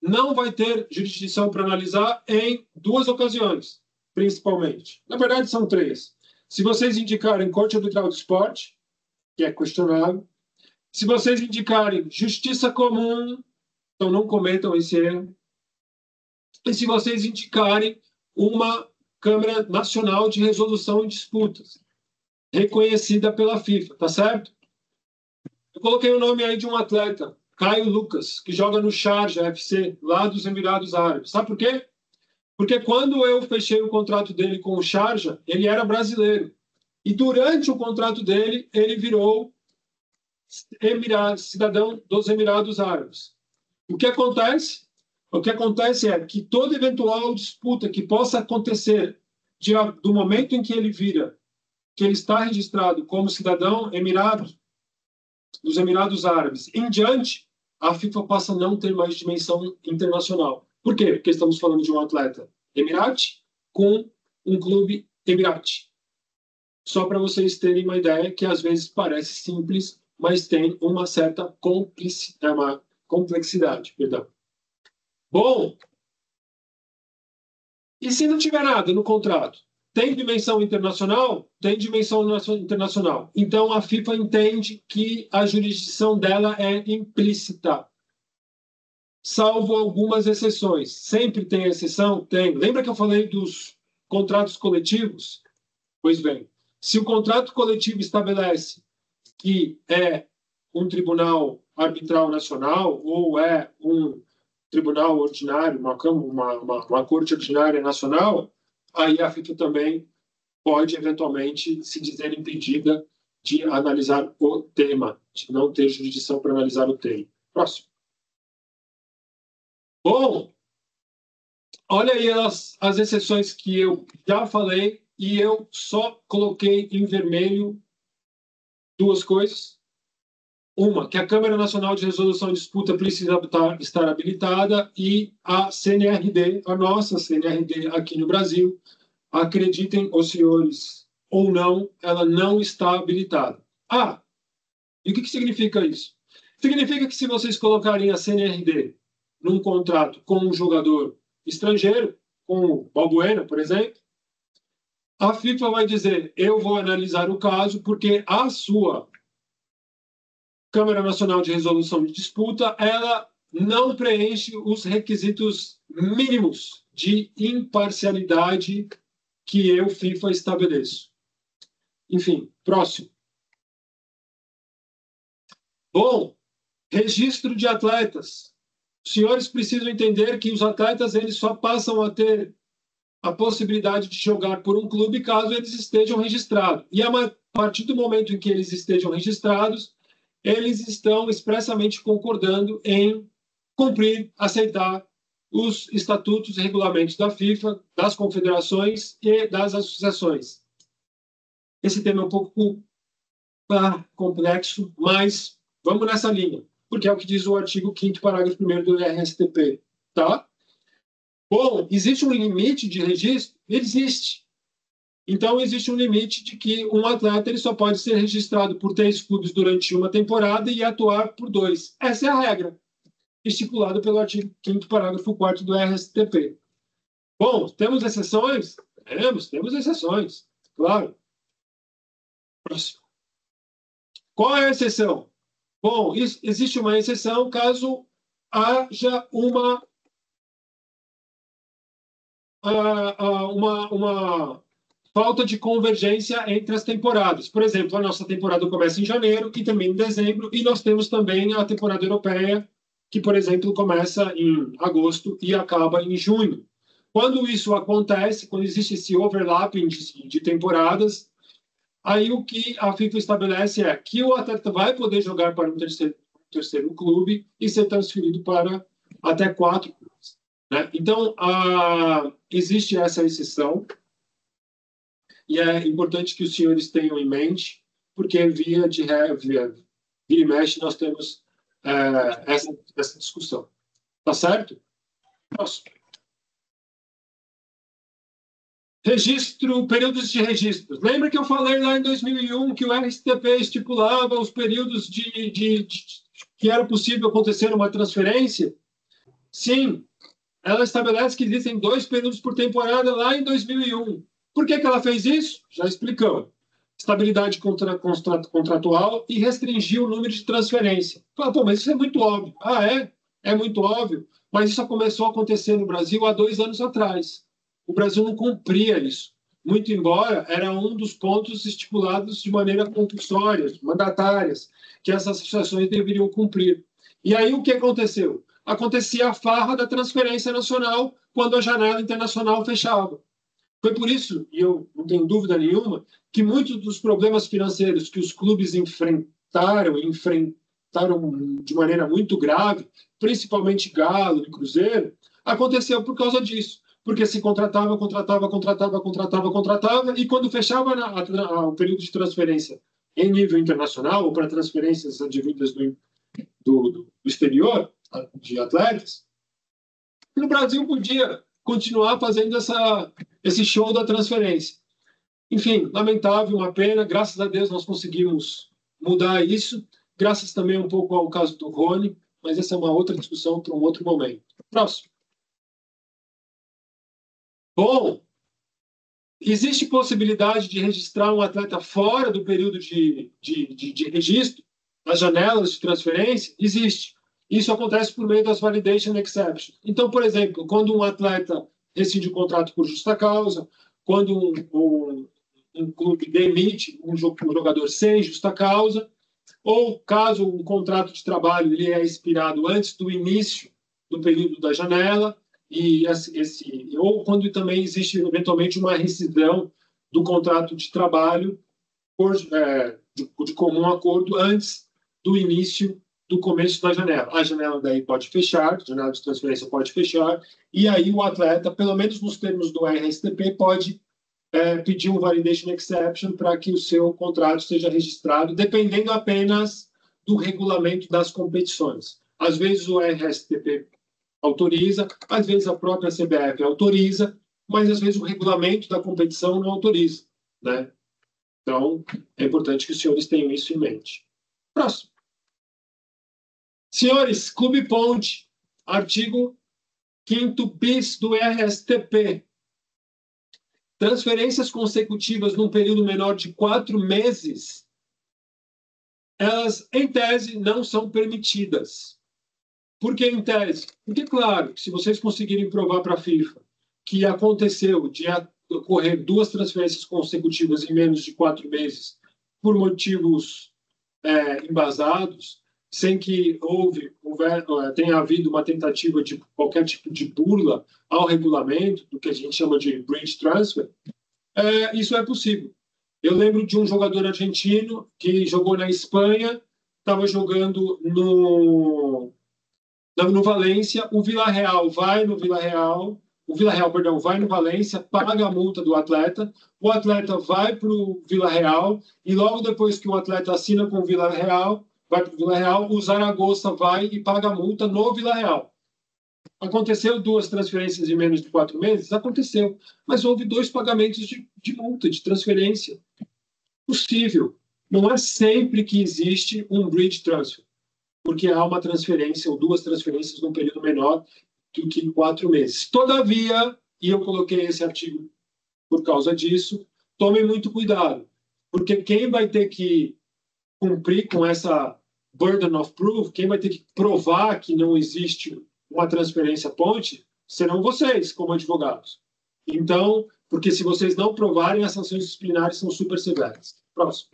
Speaker 3: não vai ter jurisdição para analisar em 2 ocasiões, principalmente. Na verdade, são 3. Se vocês indicarem Corte Arbitral do Esporte, que é questionável, se vocês indicarem Justiça Comum, então não cometam esse erro, e se vocês indicarem uma Câmara Nacional de Resolução em Disputas, reconhecida pela FIFA, tá certo? Eu coloquei o nome aí de um atleta, Caio Lucas, que joga no Sharjah FC, lá dos Emirados Árabes. Sabe por quê? Porque quando eu fechei o contrato dele com o Sharjah, ele era brasileiro. E durante o contrato dele, ele virou cidadão dos Emirados Árabes. O que acontece? O que acontece é que toda eventual disputa que possa acontecer do momento em que ele vira, que ele está registrado como cidadão dos Emirados Árabes em diante, a FIFA passa a não ter mais dimensão internacional. Por quê? Porque estamos falando de um atleta emirate com um clube emirate. Só para vocês terem uma ideia que às vezes parece simples, mas tem uma certa complexidade. Perdão. Bom, e se não tiver nada no contrato? Tem dimensão internacional? Tem dimensão internacional. Então, a FIFA entende que a jurisdição dela é implícita, salvo algumas exceções. Sempre tem exceção? Tem. Lembra que eu falei dos contratos coletivos? Pois bem, se o contrato coletivo estabelece que é um tribunal arbitral nacional ou é um tribunal ordinário, uma corte ordinária nacional, aí a FIFA também pode, eventualmente, se dizer impedida de analisar o tema, de não ter jurisdição para analisar o tema. Próximo. Bom, olha aí as exceções que eu já falei e eu só coloquei em vermelho 2 coisas. Uma, que a Câmara Nacional de Resolução de Disputa precisa estar habilitada e a CNRD, a nossa CNRD aqui no Brasil, acreditem os senhores ou não, ela não está habilitada. Ah, e o que significa isso? Significa que se vocês colocarem a CNRD num contrato com um jogador estrangeiro, com o Balbuena, por exemplo, a FIFA vai dizer, eu vou analisar o caso porque a sua Câmara Nacional de Resolução de Disputa, ela não preenche os requisitos mínimos de imparcialidade que eu, FIFA, estabeleço. Enfim, próximo. Bom, registro de atletas. Os senhores precisam entender que os atletas eles só passam a ter a possibilidade de jogar por um clube caso eles estejam registrados. E a partir do momento em que eles estejam registrados, eles estão expressamente concordando em cumprir, aceitar os estatutos e regulamentos da FIFA, das confederações e das associações. Esse tema é um pouco complexo, mas vamos nessa linha, porque é o que diz o artigo 5º, parágrafo 1º do RSTP. Tá? Bom, existe um limite de registro? Existe. Então, existe um limite de que um atleta ele só pode ser registrado por 3 clubes durante uma temporada e atuar por 2. Essa é a regra, estipulada pelo artigo 5º, parágrafo 4º do RSTP. Bom, temos exceções? Temos exceções, claro. Próximo. Qual é a exceção? Bom, existe uma exceção caso haja uma falta de convergência entre as temporadas. Por exemplo, a nossa temporada começa em janeiro e também em dezembro, e nós temos também a temporada europeia, que, por exemplo, começa em agosto e acaba em junho. Quando isso acontece, quando existe esse overlapping de temporadas, aí o que a FIFA estabelece é que o atleta vai poder jogar para um terceiro clube e ser transferido para até 4 clubes, né? Então, existe essa exceção, e é importante que os senhores tenham em mente, porque vira e mexe, nós temos essa discussão. Tá certo? Próximo. Períodos de registro. Lembra que eu falei lá em 2001 que o RSTP estipulava os períodos que era possível acontecer uma transferência? Sim, ela estabelece que existem 2 períodos por temporada lá em 2001. Por que ela fez isso? Já explicamos. Estabilidade contratual e restringiu o número de transferência. Pô, mas isso é muito óbvio. É muito óbvio, mas isso começou a acontecer no Brasil há 2 anos atrás. O Brasil não cumpria isso, muito embora era um dos pontos estipulados de maneira compulsória, mandatárias, que essas associações deveriam cumprir. E aí o que aconteceu? Acontecia a farra da transferência nacional quando a janela internacional fechava. Foi por isso, e eu não tenho dúvida nenhuma, que muitos dos problemas financeiros que os clubes enfrentaram de maneira muito grave, principalmente Galo e Cruzeiro, aconteceu por causa disso. Porque se contratava, e quando fechava o período de transferência em nível internacional, ou para transferências advindas do exterior, de atletas, no Brasil podia continuar fazendo esse show da transferência. Enfim, lamentável, uma pena. Graças a Deus nós conseguimos mudar isso, graças também um pouco ao caso do Rony, mas essa é uma outra discussão para um outro momento. Próximo. Bom, existe possibilidade de registrar um atleta fora do período de registro, nas janelas de transferência? Existe. Isso acontece por meio das validation exceptions. Então, por exemplo, quando um atleta rescinde o contrato por justa causa, quando um clube demite um jogador sem justa causa, ou caso um contrato de trabalho ele é expirado antes do início do período da janela, ou quando também existe eventualmente uma rescisão do contrato de trabalho de comum acordo antes do início do começo da janela. A janela daí pode fechar, a janela de transferência pode fechar, e aí o atleta, pelo menos nos termos do RSTP, pode pedir um validation exception para que o seu contrato seja registrado, dependendo apenas do regulamento das competições. Às vezes o RSTP autoriza, às vezes a própria CBF autoriza, mas às vezes o regulamento da competição não autoriza, né? Então, é importante que os senhores tenham isso em mente. Próximo. Senhores, Clube Ponte, artigo 5º bis do RSTP. Transferências consecutivas num período menor de 4 meses, elas, em tese, não são permitidas. Por que em tese? Porque, claro, se vocês conseguirem provar para a FIFA que aconteceu de ocorrer 2 transferências consecutivas em menos de 4 meses por motivos embasados, sem que tenha havido uma tentativa de qualquer tipo de burla ao regulamento, do que a gente chama de bridge transfer, isso é possível. Eu lembro de um jogador argentino que jogou na Espanha, estava jogando no Valência, o Villarreal vai no Valência, paga a multa do atleta, o atleta vai para o Villarreal, e logo depois que o atleta assina com o Villarreal, vai para o Villarreal, o Zaragoza vai e paga a multa no Villarreal. Aconteceu 2 transferências em menos de 4 meses? Aconteceu, mas houve 2 pagamentos de multa, de transferência. Possível. Não é sempre que existe um bridge transfer, porque há uma transferência ou 2 transferências num período menor do que 4 meses. Todavia, e eu coloquei esse artigo por causa disso, tomem muito cuidado, porque quem vai ter que cumprir com essa burden of proof, quem vai ter que provar que não existe uma transferência ponte, serão vocês, como advogados. Então, porque se vocês não provarem, as sanções disciplinares são super severas. Próximo.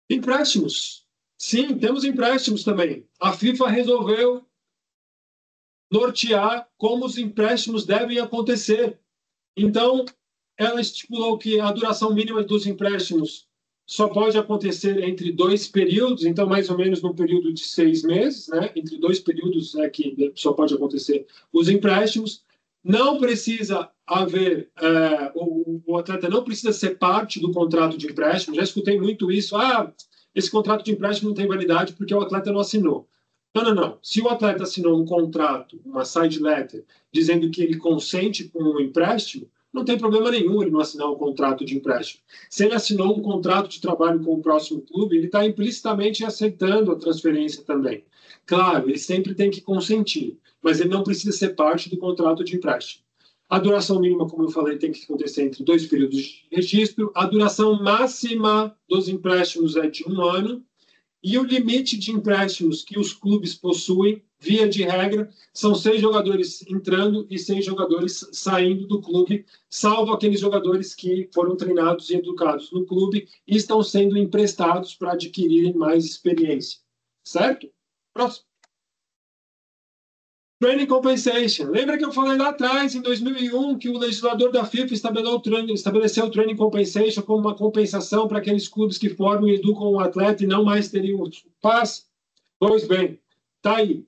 Speaker 3: Empréstimos. Sim, temos empréstimos também. A FIFA resolveu nortear como os empréstimos devem acontecer. Então, ela estipulou que a duração mínima dos empréstimos só pode acontecer entre 2 períodos, então mais ou menos no período de 6 meses, né? Entre 2 períodos é que só pode acontecer os empréstimos. Não precisa haver, o atleta não precisa ser parte do contrato de empréstimo. Já escutei muito isso. Esse contrato de empréstimo não tem validade porque o atleta não assinou. Não. Se o atleta assinou um contrato, uma side letter, dizendo que ele consente com o empréstimo, não tem problema nenhum ele não assinar um contrato de empréstimo. Se ele assinou um contrato de trabalho com o próximo clube, ele está implicitamente aceitando a transferência também. Claro, ele sempre tem que consentir, mas ele não precisa ser parte do contrato de empréstimo. A duração mínima, como eu falei, tem que acontecer entre 2 períodos de registro. A duração máxima dos empréstimos é de 1 ano. E o limite de empréstimos que os clubes possuem, via de regra, são 6 jogadores entrando e 6 jogadores saindo do clube, salvo aqueles jogadores que foram treinados e educados no clube e estão sendo emprestados para adquirirem mais experiência. Certo? Próximo. Training Compensation. Lembra que eu falei lá atrás, em 2001, que o legislador da FIFA estabeleceu o Training Compensation como uma compensação para aqueles clubes que formam e educam o atleta e não mais teriam o passe? Pois bem, está aí.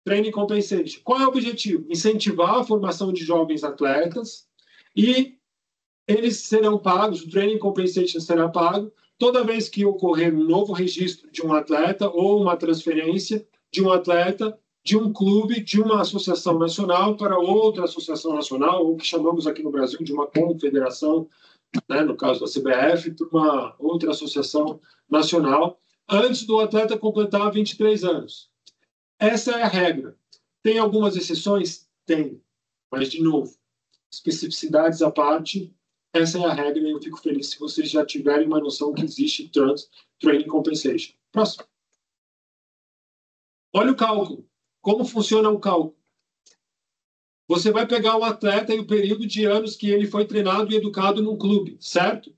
Speaker 3: Training Compensation. Qual é o objetivo? Incentivar a formação de jovens atletas e eles serão pagos, o Training Compensation será pago toda vez que ocorrer um novo registro de um atleta ou uma transferência de um atleta de um clube, de uma associação nacional para outra associação nacional, ou que chamamos aqui no Brasil de uma confederação, né, no caso da CBF, para uma outra associação nacional, antes do atleta completar 23 anos. Essa é a regra. Tem algumas exceções? Tem. Mas, de novo, especificidades à parte, essa é a regra e eu fico feliz se vocês já tiverem uma noção que existe Training Compensation. Próximo. Olha o cálculo. Como funciona o cálculo? Você vai pegar o atleta e o período de anos que ele foi treinado e educado num clube, certo?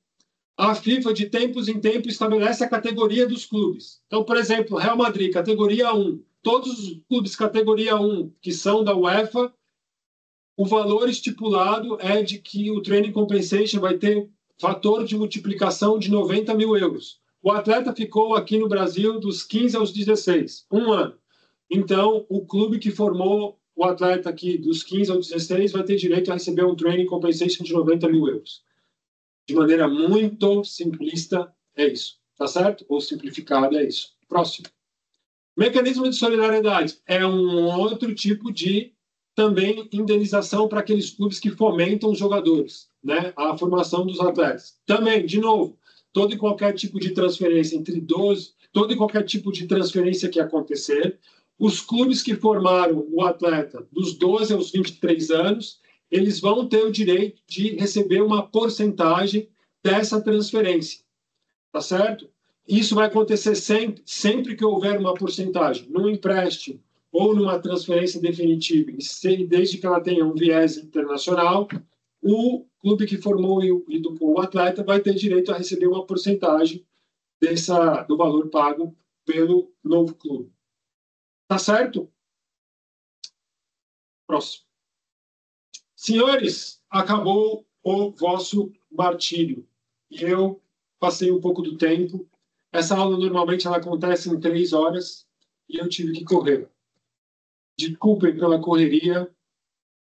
Speaker 3: A FIFA, de tempos em tempos, estabelece a categoria dos clubes. Então, por exemplo, Real Madrid, categoria 1. Todos os clubes categoria 1 que são da UEFA, o valor estipulado é de que o Training Compensation vai ter fator de multiplicação de 90 mil euros. O atleta ficou aqui no Brasil dos 15 aos 16, 1 ano. Então, o clube que formou o atleta aqui dos 15 aos 16 vai ter direito a receber um Training Compensation de 90 mil euros. De maneira muito simplista, é isso. Tá certo? Ou simplificado, é isso. Próximo. Mecanismo de solidariedade é um outro tipo de também indenização para aqueles clubes que fomentam os jogadores, né? A formação dos atletas. Também, de novo, todo e qualquer tipo de transferência entre 12, todo e qualquer tipo de transferência que acontecer, os clubes que formaram o atleta dos 12 aos 23 anos, eles vão ter o direito de receber uma porcentagem dessa transferência. Tá certo? Isso vai acontecer sempre que houver uma porcentagem, num empréstimo ou numa transferência definitiva, desde que ela tenha um viés internacional, o clube que formou e educou o atleta vai ter direito a receber uma porcentagem do valor pago pelo novo clube. Tá certo? Próximo. Senhores, acabou o vosso martírio. E eu passei um pouco do tempo. Essa aula normalmente ela acontece em 3 horas e eu tive que correr. Desculpem pela correria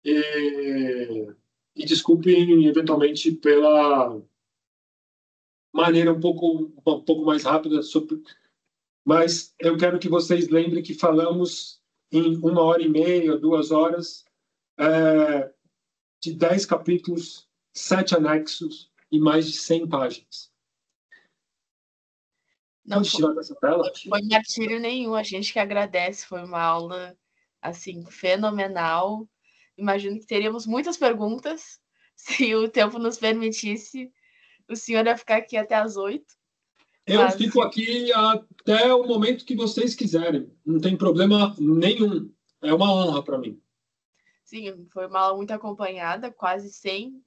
Speaker 3: e desculpem eventualmente pela maneira um pouco mais rápida mas eu quero que vocês lembrem que falamos em 1h30, 2 horas, de 10 capítulos, 7 anexos e mais de 100 páginas.
Speaker 1: Não foi martírio nenhum, a gente que agradece, foi uma aula assim, fenomenal. Imagino que teríamos muitas perguntas, se o tempo nos permitisse. O senhor vai ficar aqui até às 8.
Speaker 3: Eu fico aqui até o momento que vocês quiserem. Não tem problema nenhum. É uma honra para mim.
Speaker 1: Sim, foi uma aula muito acompanhada, quase 100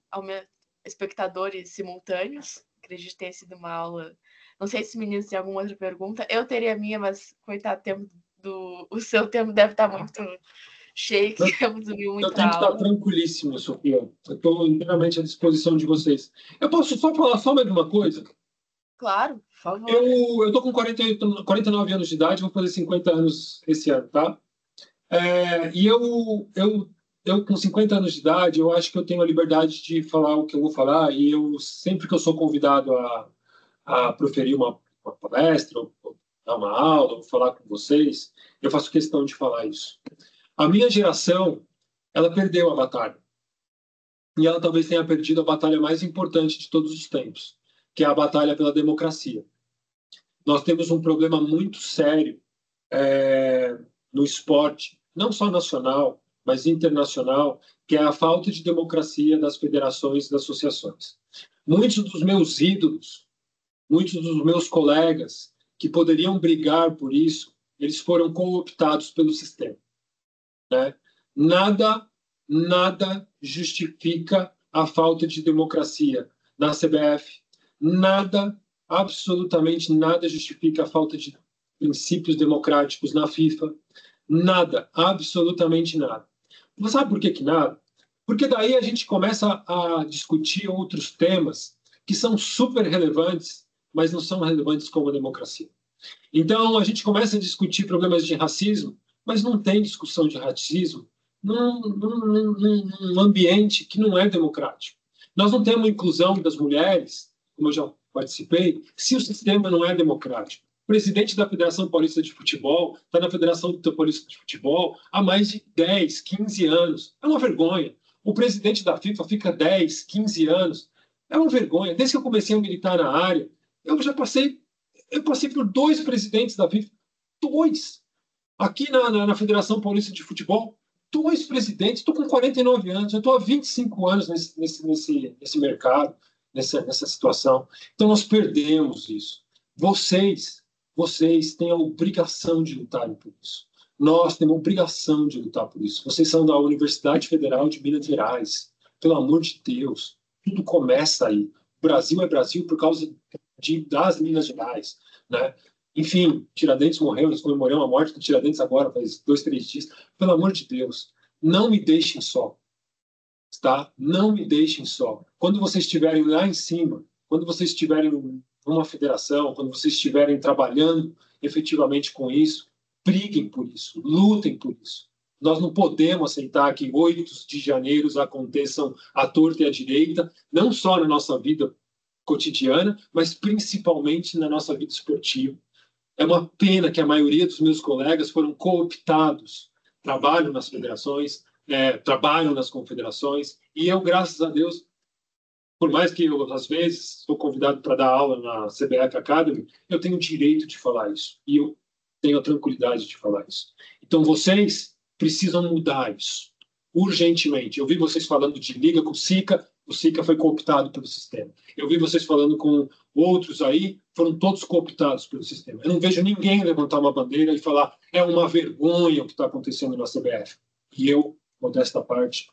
Speaker 1: espectadores simultâneos. Acredito que tenha sido uma aula... Não sei se os meninos têm alguma outra pergunta. Eu teria a minha, mas, coitado, o seu tempo deve estar muito Achei que íamos ouvir
Speaker 3: Eu
Speaker 1: muita
Speaker 3: tenho que estar
Speaker 1: aula.
Speaker 3: tranquilíssimo, Sofia. Eu estou inteiramente à disposição de vocês. Eu posso só falar só mais uma coisa?
Speaker 1: Claro, por favor.
Speaker 3: Eu estou com 49 anos de idade, vou fazer 50 anos esse ano, tá? E eu, com 50 anos de idade, eu acho que eu tenho a liberdade de falar o que eu vou falar, e sempre que eu sou convidado a proferir uma palestra, ou dar uma aula, ou falar com vocês, eu faço questão de falar isso. A minha geração, ela perdeu a batalha. E ela talvez tenha perdido a batalha mais importante de todos os tempos, que é a batalha pela democracia. Nós temos um problema muito sério no esporte, não só nacional, mas internacional, que é a falta de democracia das federações e das associações. Muitos dos meus ídolos, muitos dos meus colegas que poderiam brigar por isso, eles foram cooptados pelo sistema, né? Nada justifica a falta de democracia na CBF, absolutamente nada justifica a falta de princípios democráticos na FIFA, nada, absolutamente nada. Você sabe por que nada? Porque daí a gente começa a discutir outros temas que são super relevantes, mas não são relevantes como a democracia. Então, a gente começa a discutir problemas de racismo, mas não tem discussão de racismo num ambiente que não é democrático. Nós não temos inclusão das mulheres, como eu já participei, se o sistema não é democrático. O presidente da Federação Paulista de Futebol está na Federação Paulista de Futebol há mais de 10, 15 anos. É uma vergonha. O presidente da FIFA fica 10, 15 anos. É uma vergonha. Desde que eu comecei a militar na área, eu passei por 2 presidentes da FIFA. 2. Aqui na Federação Paulista de Futebol, 2 presidentes. Estou com 49 anos. Eu estou há 25 anos nesse mercado, nessa situação. Então, nós perdemos isso. Vocês têm a obrigação de lutarem por isso. Nós temos a obrigação de lutar por isso. Vocês são da Universidade Federal de Minas Gerais. Pelo amor de Deus. Tudo começa aí. O Brasil é Brasil por causa das Minas Gerais, né? Enfim, Tiradentes morreu, nós comemoramos a morte do Tiradentes agora, faz 2, 3 dias. Pelo amor de Deus, não me deixem só, tá? Não me deixem só. Quando vocês estiverem lá em cima, quando vocês estiverem numa federação, quando vocês estiverem trabalhando efetivamente com isso, briguem por isso, lutem por isso. Nós não podemos aceitar que 8 de janeiro aconteçam à torta e à direita, não só na nossa vida cotidiana, mas principalmente na nossa vida esportiva. É uma pena que a maioria dos meus colegas foram cooptados, trabalham nas federações, trabalham nas confederações, e eu, graças a Deus, por mais que eu, às vezes, sou convidado para dar aula na CBF Academy, eu tenho o direito de falar isso, e eu tenho a tranquilidade de falar isso. Então, vocês precisam mudar isso, urgentemente. Eu vi vocês falando de liga com o SICA foi cooptado pelo sistema. Eu vi vocês falando com outros aí, foram todos cooptados pelo sistema. Eu não vejo ninguém levantar uma bandeira e falar é uma vergonha o que está acontecendo na CBF. E eu, modesta parte,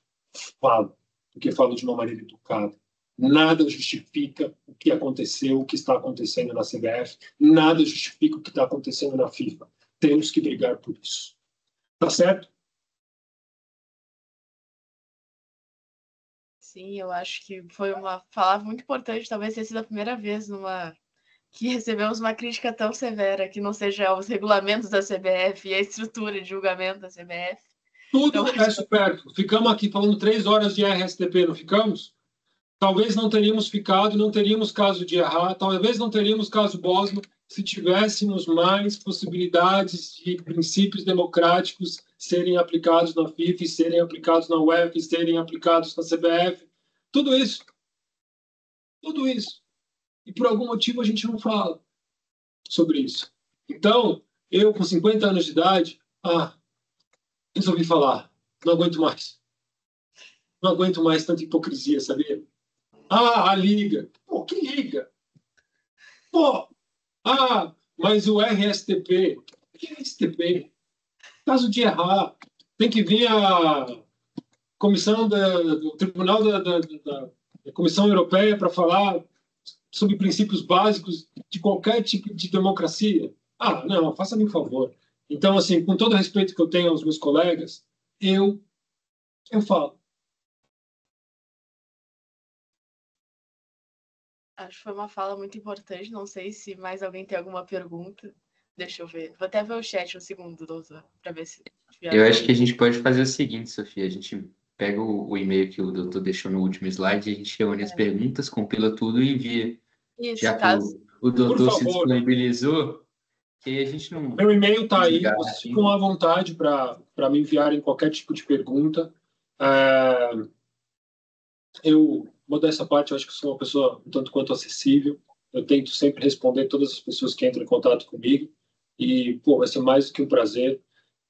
Speaker 3: falo, porque falo de uma maneira educada. Nada justifica o que aconteceu, o que está acontecendo na CBF, nada justifica o que está acontecendo na FIFA. Temos que brigar por isso. Tá certo?
Speaker 1: Sim, eu acho que foi uma palavra muito importante, talvez tenha sido a primeira vez que recebemos uma crítica tão severa, que não seja os regulamentos da CBF e a estrutura de julgamento da CBF.
Speaker 3: Tudo é supérfluo. Ficamos aqui falando 3 horas de RSTP, não ficamos? Talvez não teríamos ficado, não teríamos caso de errar, talvez não teríamos caso Bosman se tivéssemos mais possibilidades de princípios democráticos serem aplicados na FIFA, serem aplicados na UEFA, serem aplicados na CBF. Tudo isso. Tudo isso. E por algum motivo a gente não fala sobre isso. Então, eu com 50 anos de idade, resolvi falar. Não aguento mais. Não aguento mais tanta hipocrisia, sabia? A liga. Pô, que liga? Pô, mas o RSTP. O que é RSTP? Caso de errar, tem que vir a comissão do Tribunal da Comissão Europeia para falar sobre princípios básicos de qualquer tipo de democracia. Não, faça-me um favor. Então, assim, com todo o respeito que eu tenho aos meus colegas, eu falo.
Speaker 1: Acho que foi uma fala muito importante. Não sei se mais alguém tem alguma pergunta. Deixa eu ver. Vou até ver o chat um segundo, doutor, para ver se...
Speaker 2: Eu acho que a gente pode fazer o seguinte, Sofia. A gente pega o e-mail que o doutor deixou no último slide, a gente reúne as perguntas, compila tudo e envia.
Speaker 1: Isso,
Speaker 2: Já que o doutor se disponibilizou, que a gente não...
Speaker 3: Meu e-mail está aí. Vocês ficam à vontade para me enviarem qualquer tipo de pergunta. Eu, modéstia à parte, eu acho que sou uma pessoa um tanto quanto acessível. Eu tento sempre responder todas as pessoas que entram em contato comigo. E, vai ser mais do que um prazer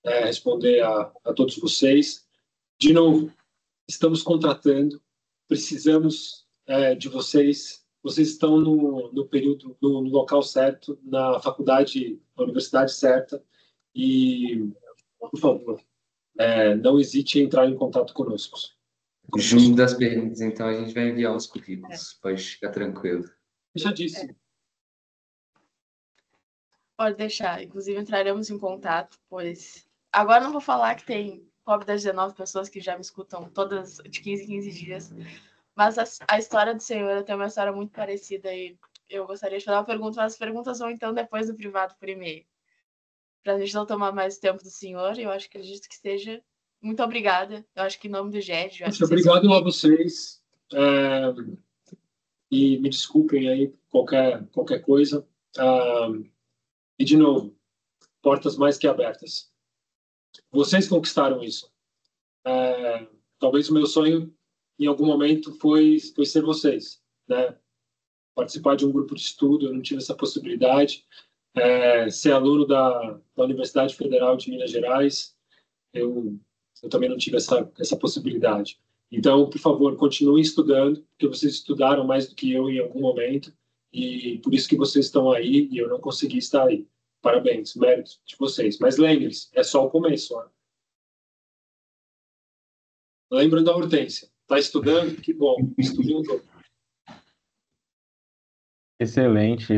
Speaker 3: responder a todos vocês. De novo, estamos contratando, precisamos de vocês. Vocês estão no período, no local certo, na faculdade, na universidade certa. E, por favor, não hesite em entrar em contato conosco.
Speaker 2: Junto das perguntas, então, a gente vai enviar os currículos. Pode ficar tranquilo.
Speaker 3: Fechadíssimo.
Speaker 1: Pode deixar. Inclusive, entraremos em contato, pois... Agora não vou falar que tem pobre das 19 pessoas que já me escutam todas de 15 em 15 dias, mas a história do senhor tem uma história muito parecida e eu gostaria de fazer uma pergunta, mas as perguntas vão, então, depois do privado por e-mail. Para a gente não tomar mais tempo do senhor, eu acho que acredito que seja... Muito obrigada. Eu acho que em nome do GED...
Speaker 3: Obrigado a vocês. E me desculpem aí qualquer coisa. E, de novo, portas mais que abertas. Vocês conquistaram isso. Talvez o meu sonho, em algum momento, foi ser vocês, né? Participar de um grupo de estudo, eu não tive essa possibilidade. Ser aluno da Universidade Federal de Minas Gerais, eu também não tive essa possibilidade. Então, por favor, continuem estudando, porque vocês estudaram mais do que eu em algum momento, e por isso que vocês estão aí e eu não consegui estar aí. Parabéns, mérito de vocês. Mas lembre-se, é só o começo. Né? Lembrando da Hortência. Está estudando? Que bom. Estude um pouco.
Speaker 4: Excelente,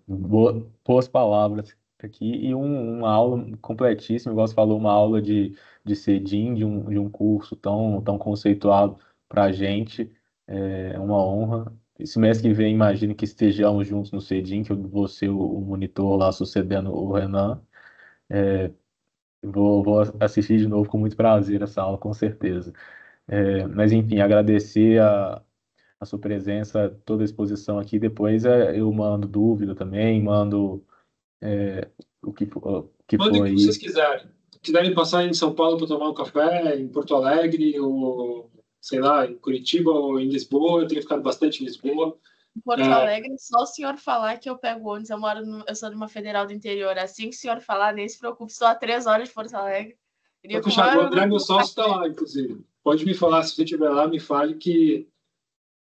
Speaker 4: boas palavras aqui e uma aula completíssima, igual você falou, uma aula de CEDIM, de um curso tão conceituado para a gente, é uma honra. Esse mês que vem, imagino que estejamos juntos no CEDIM, que eu vou ser o monitor lá sucedendo o Renan. Vou assistir de novo com muito prazer essa aula, com certeza. Mas, enfim, agradecer a sua presença, toda a exposição aqui. Depois eu mando dúvida também, mando o que
Speaker 3: Mandem
Speaker 4: foi.
Speaker 3: O que vocês quiserem. Se quiserem passar em São Paulo para tomar um café, em Porto Alegre, ou, sei lá, em Curitiba ou em Lisboa, eu tenho ficado bastante em Lisboa.
Speaker 1: Em Porto Alegre, só o senhor falar que eu pego ônibus, eu sou de uma federal do interior. Assim que o senhor falar, nem se preocupe, só a 3 horas de Porto Alegre.
Speaker 3: O André, meu sócio, está lá, inclusive. Pode me falar, se você estiver lá, me fale que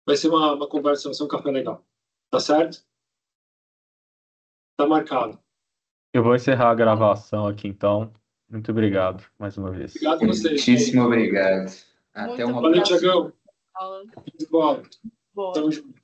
Speaker 3: vai ser uma conversa, vai ser um café legal. Tá certo? Tá marcado.
Speaker 4: Eu vou encerrar a gravação aqui, então. Muito obrigado, mais uma vez.
Speaker 3: Obrigado a vocês.
Speaker 2: Muitíssimo obrigado. Até uma próxima.
Speaker 3: Valeu, Tiagão. Bola. Tamo junto.